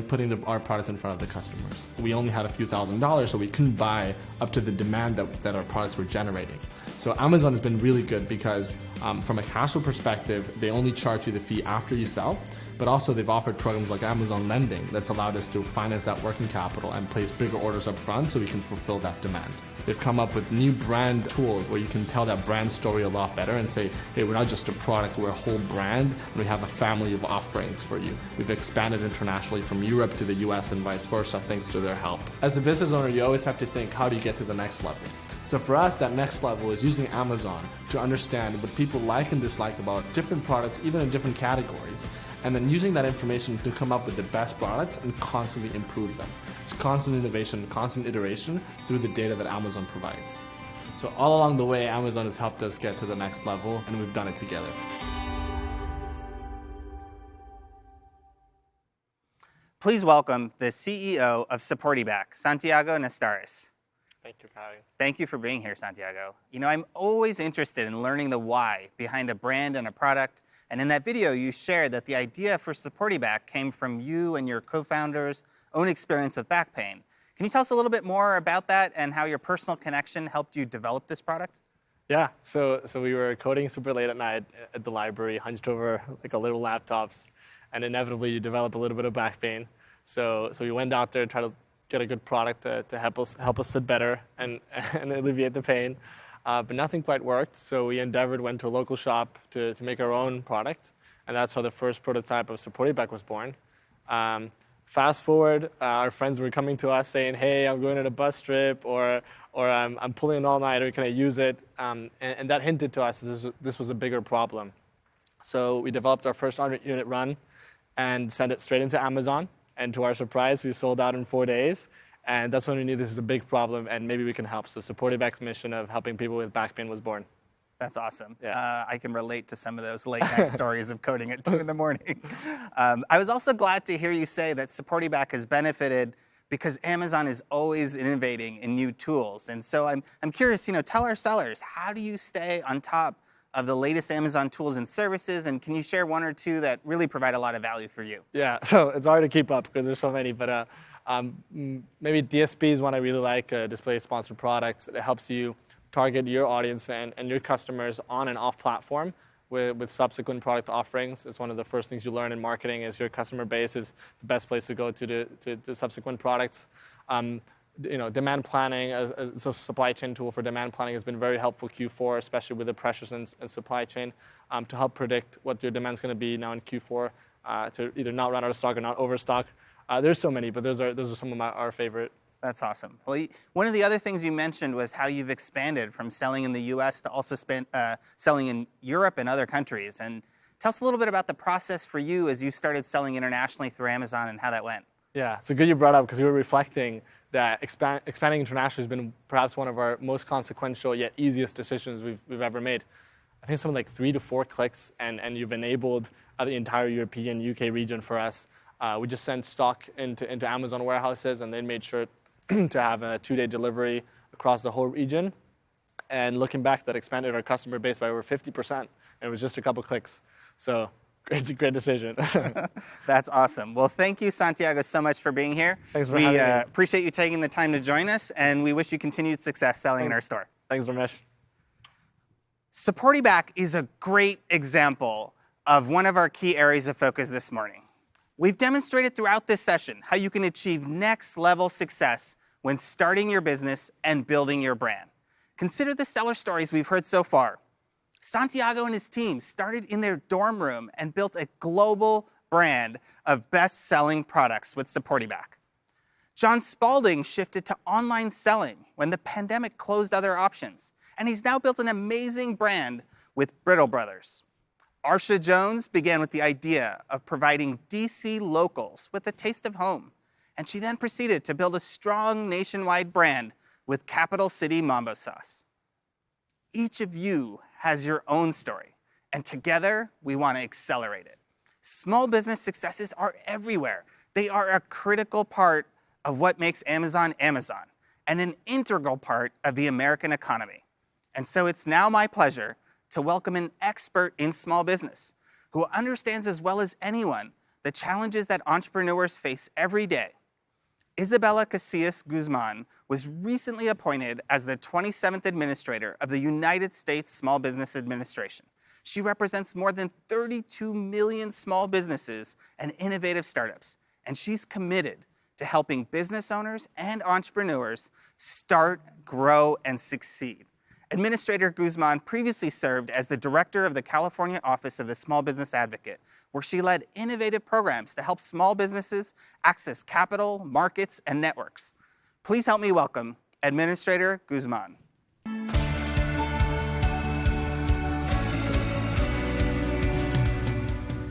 putting our products in front of the customers. We only had a few $1,000s, so we couldn't buy up to the demand that our products were generating. So Amazon has been really good because from a cash flow perspective, they only charge you the fee after you sell, but also they've offered programs like Amazon Lending that's allowed us to finance that working capital and place bigger orders up front so we can fulfill that demand. They've come up with new brand tools where you can tell that brand story a lot better and say, hey, we're not just a product, we're a whole brand, and we have a family of offerings for you. We've expanded internationally from Europe to the US and vice versa thanks to their help. As a business owner, you always have to think, how do you get to the next level? So for us, that next level is using Amazon to understand what people like and dislike about different products, even in different categories, and then using that information to come up with the best products and constantly improve them. It's constant innovation, constant iteration through the data that Amazon provides. So all along the way, Amazon has helped us get to the next level, and we've done it together. Please welcome the CEO of Supportiback, Santiago Nestares. Thank you for having me. Thank you for being here, Santiago. You know, I'm always interested in learning the why behind a brand and a product. And in that video, you shared that the idea for Supportiback came from you and your co-founder's own experience with back pain. Can you tell us a little bit more about that and how your personal connection helped you develop this product? Yeah, so we were coding super late at night at the library, hunched over like a little laptops, and inevitably you develop a little bit of back pain. So we went out there to try to get a good product to help us sit better and alleviate the pain. But nothing quite worked, so we went to a local shop to make our own product, and that's how the first prototype of Supportiback was born. Fast forward, our friends were coming to us saying, hey, I'm going on a bus trip, or I'm pulling an all-nighter, can I use it? And that hinted to us that this was a bigger problem. So we developed our first 100-unit run and sent it straight into Amazon, and to our surprise, we sold out in 4 days. And that's when we knew this is a big problem and maybe we can help. So Supportiback's mission of helping people with back pain was born. That's awesome. Yeah. I can relate to some of those late night stories of coding at 2 in the morning. I was also glad to hear you say that Supportiback has benefited because Amazon is always innovating in new tools. And so I'm curious, tell our sellers, how do you stay on top of the latest Amazon tools and services? And can you share one or two that really provide a lot of value for you? Yeah, so it's hard to keep up because there's so many, but maybe DSP is one I really like, display sponsored products. It helps you target your audience and your customers on and off platform with subsequent product offerings. It's one of the first things you learn in marketing is your customer base is the best place to go to subsequent products. Demand planning, so supply chain tool for demand planning has been very helpful Q4, especially with the pressures in supply chain, to help predict what your demand's going to be now in Q4, to either not run out of stock or not overstock. There's so many, but those are some of our favorite. That's awesome. Well, one of the other things you mentioned was how you've expanded from selling in the US to also selling in Europe and other countries. And tell us a little bit about the process for you as you started selling internationally through Amazon and how that went. Yeah, so good you brought up because we were reflecting that expanding internationally has been perhaps one of our most consequential yet easiest decisions we've ever made. I think something like 3 to 4 clicks and you've enabled the entire European, UK region for us. We just sent stock into Amazon warehouses and they made sure to have a 2-day delivery across the whole region. And looking back, that expanded our customer base by over 50%. And it was just a couple clicks. So great decision. That's awesome. Well, thank you, Santiago, so much for being here. Thanks for having me. We appreciate you taking the time to join us, and we wish you continued success selling in our store. Thanks, Ramesh. Supportiback is a great example of one of our key areas of focus this morning. We've demonstrated throughout this session how you can achieve next-level success when starting your business and building your brand. Consider the seller stories we've heard so far. Santiago and his team started in their dorm room and built a global brand of best-selling products with Supportiback. John Spalding shifted to online selling when the pandemic closed other options, and he's now built an amazing brand with Brittle Brothers. Arsha Jones began with the idea of providing DC locals with a taste of home, And she then proceeded to build a strong nationwide brand with capital city Mambo sauce. Each of you has your own story, and together we want to accelerate it. Small business successes are everywhere. They are a critical part of what makes Amazon Amazon, and an integral part of the American economy. And so it's now my pleasure to welcome an expert in small business who understands as well as anyone the challenges that entrepreneurs face every day. Isabella Casillas Guzman was recently appointed as the 27th Administrator of the United States Small Business Administration. She represents more than 32 million small businesses and innovative startups, and she's committed to helping business owners and entrepreneurs start, grow, and succeed. Administrator Guzman previously served as the director of the California Office of the Small Business Advocate, where she led innovative programs to help small businesses access capital, markets, and networks. Please help me welcome Administrator Guzman.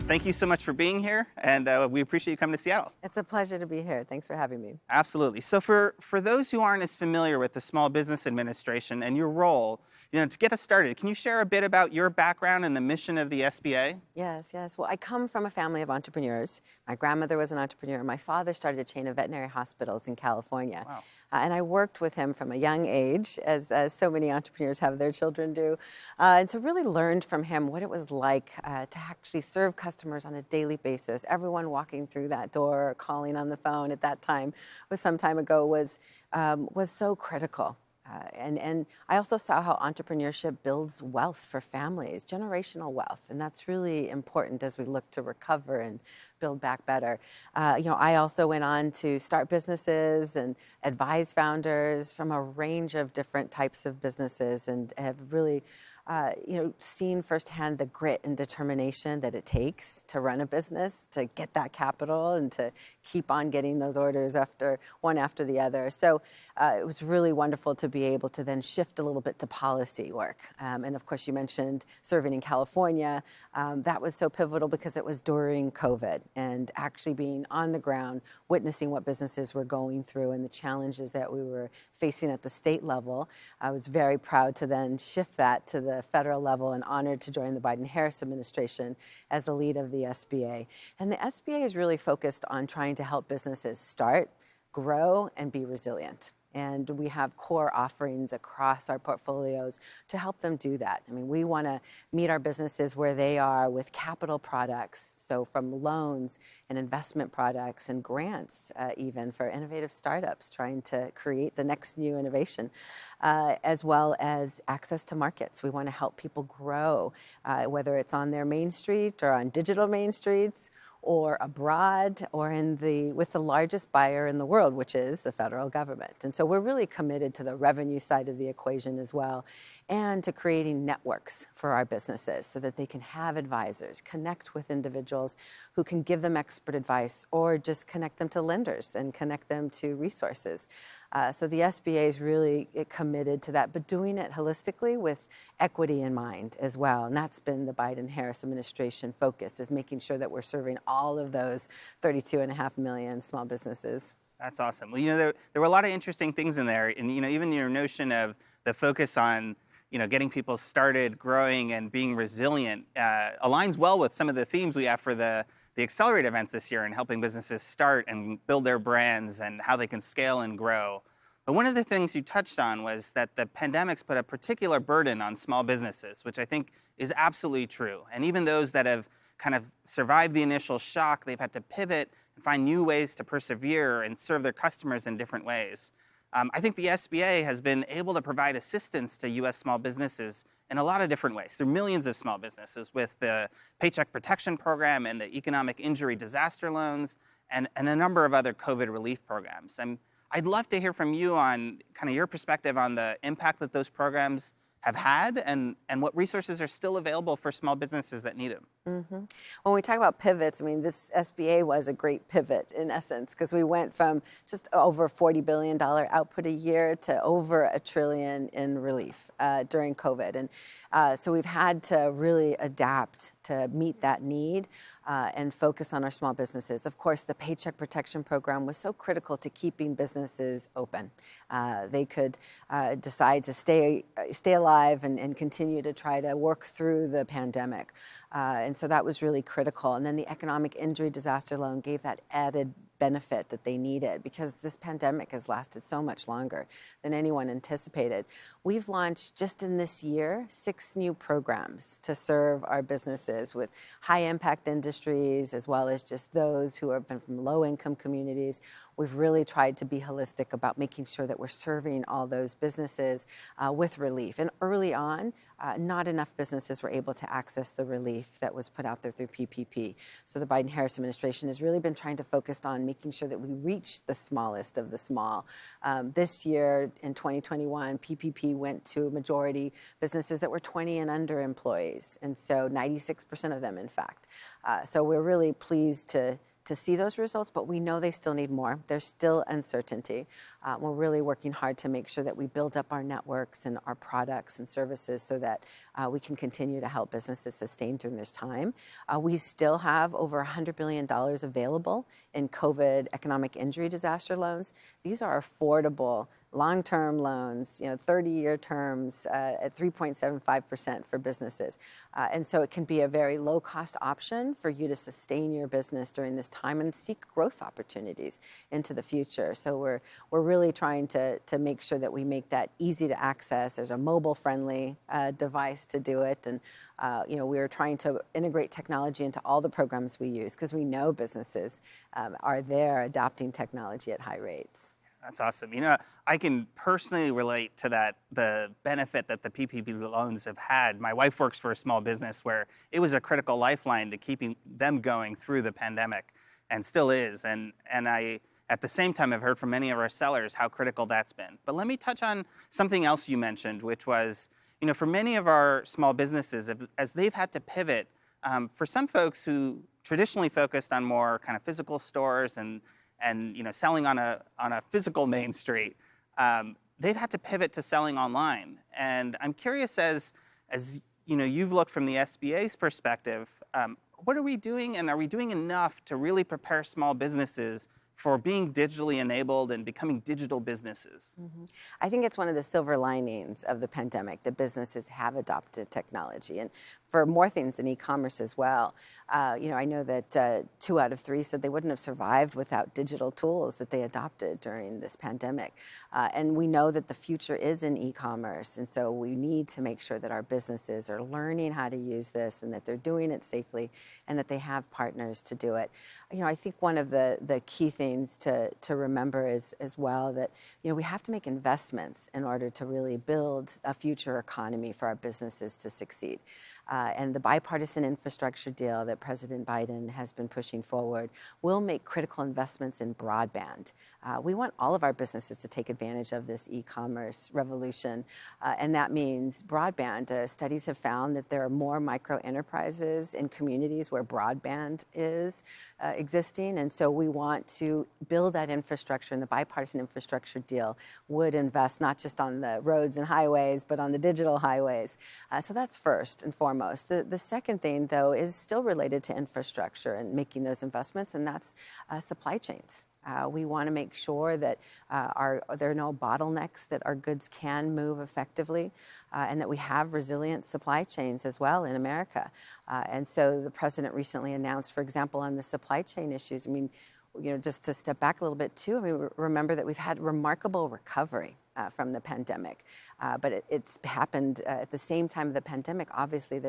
Thank you so much for being here, and we appreciate you coming to Seattle. It's a pleasure to be here. Thanks for having me. Absolutely. So for those who aren't as familiar with the Small Business Administration and your role, to get us started, can you share a bit about your background and the mission of the SBA? Yes. Well, I come from a family of entrepreneurs. My grandmother was an entrepreneur. My father started a chain of veterinary hospitals in California. Wow. And I worked with him from a young age, as so many entrepreneurs have their children do. And so really learned from him what it was like to actually serve customers on a daily basis. Everyone walking through that door or calling on the phone at that time, was some time ago, was so critical. And I also saw how entrepreneurship builds wealth for families, generational wealth, and that's really important as we look to recover and build back better. I also went on to start businesses and advise founders from a range of different types of businesses, and have really seen firsthand the grit and determination that it takes to run a business, to get that capital, and to keep on getting those orders one after the other. So it was really wonderful to be able to then shift a little bit to policy work. And of course, you mentioned serving in California. That was so pivotal because it was during COVID, and actually being on the ground, witnessing what businesses were going through and the challenges that we were facing at the state level. I was very proud to then shift that to the federal level, and honored to join the Biden-Harris administration as the lead of the SBA. And the SBA is really focused on trying to help businesses start, grow, and be resilient. And we have core offerings across our portfolios to help them do that. I mean, we want to meet our businesses where they are with capital products, so from loans and investment products and grants, even for innovative startups trying to create the next new innovation, as well as access to markets. We want to help people grow, whether it's on their main street or on digital main streets, or abroad, or with the largest buyer in the world, which is the federal government. And so we're really committed to the revenue side of the equation as well, and to creating networks for our businesses so that they can have advisors, connect with individuals who can give them expert advice, or just connect them to lenders and connect them to resources. So the SBA is really committed to that, but doing it holistically with equity in mind as well. And that's been the Biden-Harris administration focus, is making sure that we're serving all of those 32.5 million small businesses. That's awesome. Well, there were a lot of interesting things in there, and even your notion of the focus on getting people started, growing, and being resilient aligns well with some of the themes we have for the Accelerate events this year, and helping businesses start and build their brands and how they can scale and grow. But one of the things you touched on was that the pandemic's put a particular burden on small businesses, which I think is absolutely true. And even those that have kind of survived the initial shock, they've had to pivot and find new ways to persevere and serve their customers in different ways. I think the SBA has been able to provide assistance to U.S. small businesses in a lot of different ways, through millions of small businesses, with the Paycheck Protection Program and the Economic Injury Disaster Loans, and a number of other COVID relief programs. And I'd love to hear from you on kind of your perspective on the impact that those programs have had, and what resources are still available for small businesses that need them. Mm-hmm. When we talk about pivots, I mean, this SBA was a great pivot in essence, because we went from just over $40 billion output a year to over $1 trillion in relief during COVID. And so we've had to really adapt to meet that need. and focus on our small businesses. Of course, the Paycheck Protection Program was so critical to keeping businesses open. They could decide to stay alive and continue to try to work through the pandemic. And so that was really critical. And then the economic injury disaster loan gave that added benefit that they needed because this pandemic has lasted so much longer than anyone anticipated. We've launched just in this year 6 new programs to serve our businesses with high impact industries as well as just those who have been from low income communities. We've really tried to be holistic about making sure that we're serving all those businesses with relief. And early on, not enough businesses were able to access the relief that was put out there through PPP. So the Biden-Harris administration has really been trying to focus on making sure that we reach the smallest of the small. This year, in 2021, PPP went to a majority businesses that were 20 and under employees, and so 96% of them, in fact. So we're really pleased to see those results, but we know they still need more. There's still uncertainty. We're really working hard to make sure that we build up our networks and our products and services so that we can continue to help businesses sustain during this time. We still have over $100 billion available in COVID economic injury disaster loans. These are affordable long-term loans, 30-year terms at 3.75% for businesses. And so it can be a very low-cost option for you to sustain your business during this time and seek growth opportunities into the future. So we're really trying to make sure that we make that easy to access. There's a mobile-friendly device to do it. And we're trying to integrate technology into all the programs we use because we know businesses are there adopting technology at high rates. That's awesome. I can personally relate to that, the benefit that the PPP loans have had. My wife works for a small business where it was a critical lifeline to keeping them going through the pandemic and still is. And I, at the same time, have heard from many of our sellers how critical that's been. But let me touch on something else you mentioned, which was, for many of our small businesses, as they've had to pivot, for some folks who traditionally focused on more kind of physical stores and selling on a physical main street, they've had to pivot to selling online. And I'm curious, as you've looked from the SBA's perspective, what are we doing, and are we doing enough to really prepare small businesses for being digitally enabled and becoming digital businesses? Mm-hmm. I think it's one of the silver linings of the pandemic that businesses have adopted technology, and for more things than e-commerce as well. I know that 2 out of 3 said they wouldn't have survived without digital tools that they adopted during this pandemic. And we know that the future is in e-commerce, and so we need to make sure that our businesses are learning how to use this and that they're doing it safely and that they have partners to do it. I think one of the key things to remember is as well that we have to make investments in order to really build a future economy for our businesses to succeed. And the bipartisan infrastructure deal that President Biden has been pushing forward will make critical investments in broadband. We want all of our businesses to take advantage of this e-commerce revolution, and that means broadband. Studies have found that there are more micro enterprises in communities where broadband is existing, and so we want to build that infrastructure, and the bipartisan infrastructure deal would invest not just on the roads and highways, but on the digital highways. So that's first and foremost. The second thing, though, is still related to infrastructure and making those investments, and that's supply chains. We want to make sure that there are no bottlenecks, that our goods can move effectively, and that we have resilient supply chains as well in America. And so the president recently announced, for example, on the supply chain issues, just to step back a little bit too, remember that we've had remarkable recovery from the pandemic. But it's happened at the same time of the pandemic. Obviously,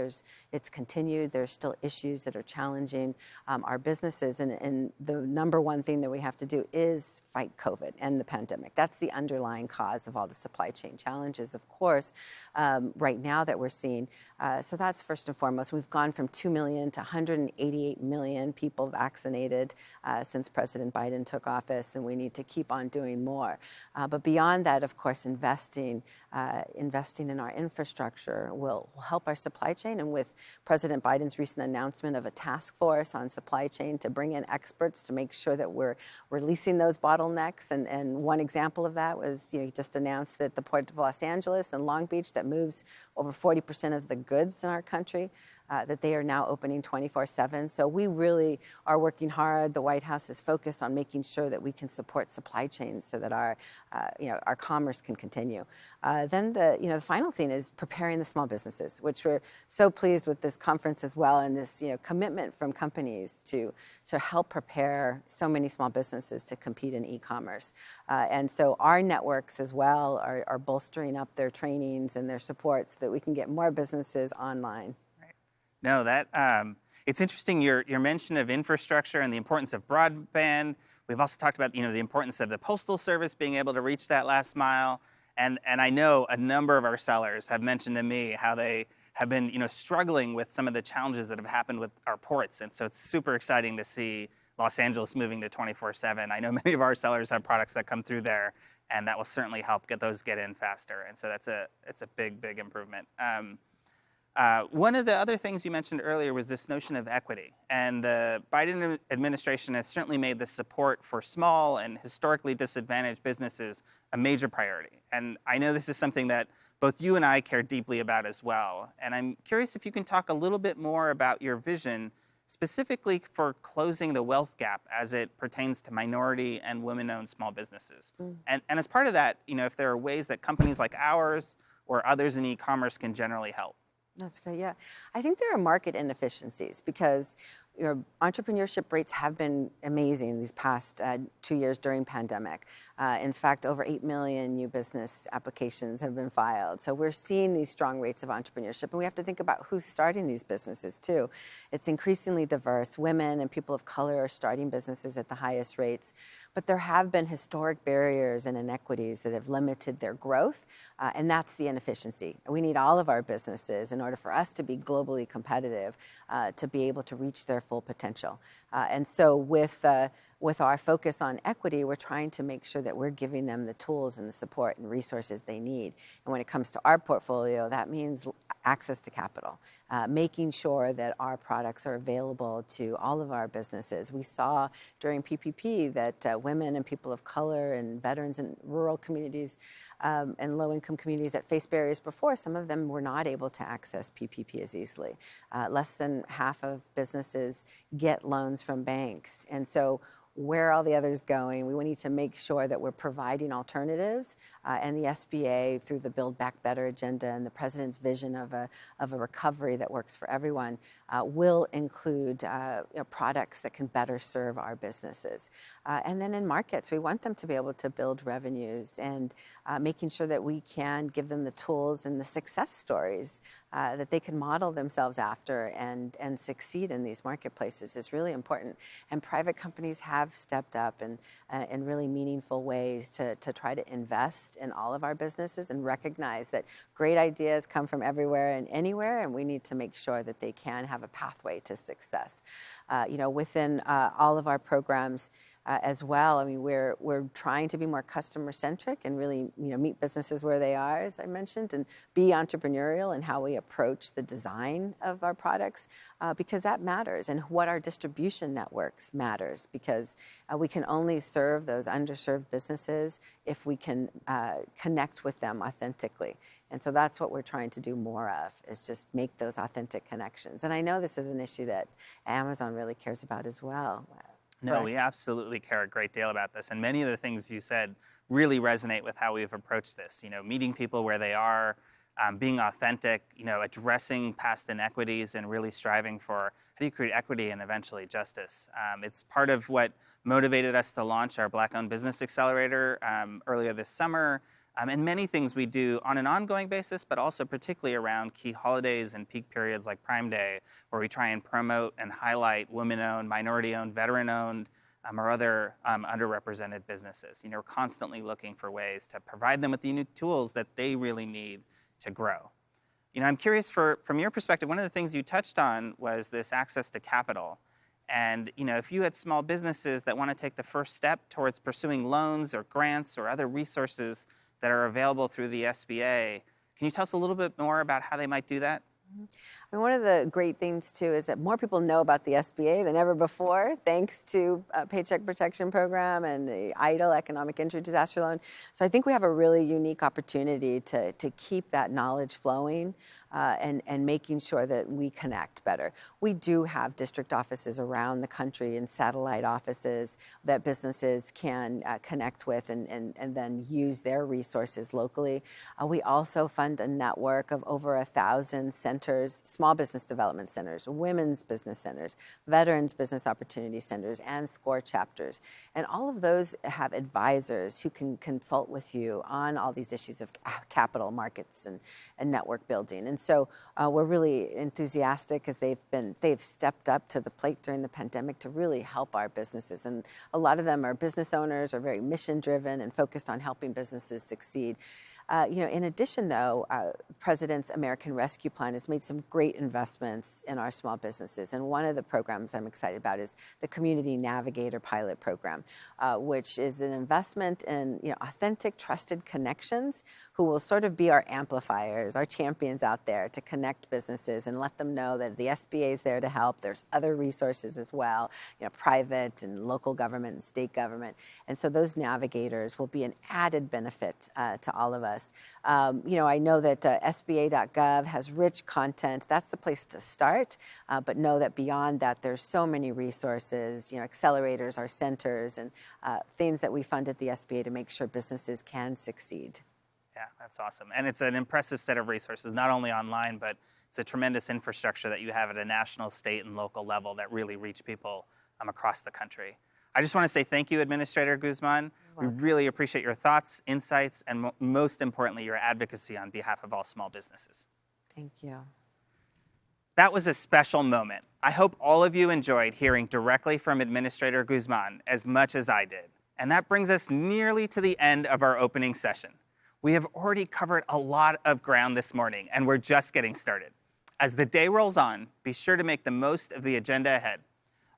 it's continued. There's still issues that are challenging our businesses. And the number one thing that we have to do is fight COVID and the pandemic. That's the underlying cause of all the supply chain challenges, of course, right now that we're seeing. So that's first and foremost. We've gone from 2 million to 188 million people vaccinated since President Biden took office, and we need to keep on doing more. But beyond that, of course, investing in our infrastructure will help our supply chain. And with President Biden's recent announcement of a task force on supply chain to bring in experts to make sure that we're releasing those bottlenecks. And one example of that was, he just announced that the Port of Los Angeles and Long Beach, that moves over 40% of the goods in our country, that they are now opening 24/7. So we really are working hard. The White House is focused on making sure that we can support supply chains so that our commerce can continue. Then the final thing is preparing the small businesses, which we're so pleased with this conference as well, and this commitment from companies to help prepare so many small businesses to compete in e-commerce. And so our networks as well are bolstering up their trainings and their support so that we can get more businesses online. No, it's interesting your mention of infrastructure and the importance of broadband. We've also talked about the importance of the Postal Service being able to reach that last mile. And I know a number of our sellers have mentioned to me how they have been struggling with some of the challenges that have happened with our ports. And so it's super exciting to see Los Angeles moving to 24/7. I know many of our sellers have products that come through there, and that will certainly help get in faster. And so it's a big improvement. One of the other things you mentioned earlier was this notion of equity. And the Biden administration has certainly made the support for small and historically disadvantaged businesses a major priority. And I know this is something that both you and I care deeply about as well. And I'm curious if you can talk a little bit more about your vision specifically for closing the wealth gap as it pertains to minority and women-owned small businesses. And as part of that, if there are ways that companies like ours or others in e-commerce can generally help. That's great. Yeah, I think there are market inefficiencies because entrepreneurship rates have been amazing these past 2 years during pandemic. In fact, over 8 million new business applications have been filed. So we're seeing these strong rates of entrepreneurship, and we have to think about who's starting these businesses too. It's increasingly diverse. Women and people of color are starting businesses at the highest rates, but there have been historic barriers and inequities that have limited their growth, and that's the inefficiency. We need all of our businesses in order for us to be globally competitive, to be able to reach their full potential. And so with our focus on equity, we're trying to make sure that we're giving them the tools and the support and resources they need. And when it comes to our portfolio, that means access to capital, making sure that our products are available to all of our businesses. We saw during PPP that women and people of color and veterans in rural communities and low-income communities that faced barriers before, some of them were not able to access PPP as easily. Less than half of businesses get loans from banks. And so where are all the others going? We need to make sure that we're providing alternatives, and the SBA, through the Build Back Better agenda and the president's vision of a recovery that works for everyone, will include products that can better serve our businesses. And then in markets, we want them to be able to build revenues, and making sure that we can give them the tools and the success stories that they can model themselves after and succeed in these marketplaces is really important. And private companies have stepped up in really meaningful ways to try to invest in all of our businesses and recognize that great ideas come from everywhere and anywhere, and we need to make sure that they can have a pathway to success. Within all of our programs, as well. I mean, we're trying to be more customer centric and really, meet businesses where they are, as I mentioned, and be entrepreneurial in how we approach the design of our products, because that matters, and what our distribution networks matters, because we can only serve those underserved businesses if we can connect with them authentically. And so that's what we're trying to do more of, is just make those authentic connections. And I know this is an issue that Amazon really cares about as well. No, we absolutely care a great deal about this. And many of the things you said really resonate with how we've approached this. Meeting people where they are, being authentic, addressing past inequities, and really striving for how do you create equity and eventually justice. It's part of what motivated us to launch our Black-Owned Business Accelerator earlier this summer. And many things we do on an ongoing basis, but also particularly around key holidays and peak periods like Prime Day, where we try and promote and highlight women-owned, minority-owned, veteran-owned, or other underrepresented businesses. We're constantly looking for ways to provide them with the unique tools that they really need to grow. I'm curious, from your perspective, one of the things you touched on was this access to capital. And if you had small businesses that want to take the first step towards pursuing loans or grants or other resources that are available through the SBA, can you tell us a little bit more about how they might do that? I mean, one of the great things, too, is that more people know about the SBA than ever before, thanks to Paycheck Protection Program and the EIDL, Economic Injury Disaster Loan. So I think we have a really unique opportunity to keep that knowledge flowing and making sure that we connect better. We do have district offices around the country and satellite offices that businesses can connect with and then use their resources locally. We also fund a network of over 1,000 centers, small business development centers, women's business centers, veterans business opportunity centers, and SCORE chapters. And all of those have advisors who can consult with you on all these issues of capital markets and network building. And so we're really enthusiastic because they've stepped up to the plate during the pandemic to really help our businesses. And a lot of them are business owners, are very mission driven and focused on helping businesses succeed. In addition, though, President's American Rescue Plan has made some great investments in our small businesses. And one of the programs I'm excited about is the Community Navigator Pilot Program, which is an investment in authentic, trusted connections who will sort of be our amplifiers, our champions out there to connect businesses and let them know that the SBA is there to help. There's other resources as well, private and local government and state government. And so those navigators will be an added benefit to all of us. I know that SBA.gov has rich content. That's the place to start. But know that beyond that, there's so many resources, accelerators, our centers, and things that we fund at the SBA to make sure businesses can succeed. Yeah, that's awesome. And it's an impressive set of resources, not only online, but it's a tremendous infrastructure that you have at a national, state, and local level that really reach people across the country. I just want to say thank you, Administrator Guzman. We really appreciate your thoughts, insights, and most importantly, your advocacy on behalf of all small businesses. Thank you. That was a special moment. I hope all of you enjoyed hearing directly from Administrator Guzman as much as I did. And that brings us nearly to the end of our opening session. We have already covered a lot of ground this morning, and we're just getting started. As the day rolls on, be sure to make the most of the agenda ahead.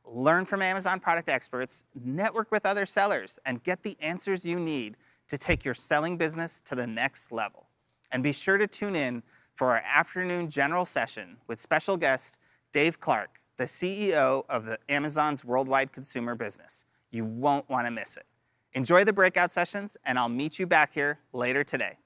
Learn from Amazon product experts, network with other sellers, and get the answers you need to take your selling business to the next level. And be sure to tune in for our afternoon general session with special guest Dave Clark, the CEO of Amazon's worldwide consumer business. You won't want to miss it. Enjoy the breakout sessions, and I'll meet you back here later today.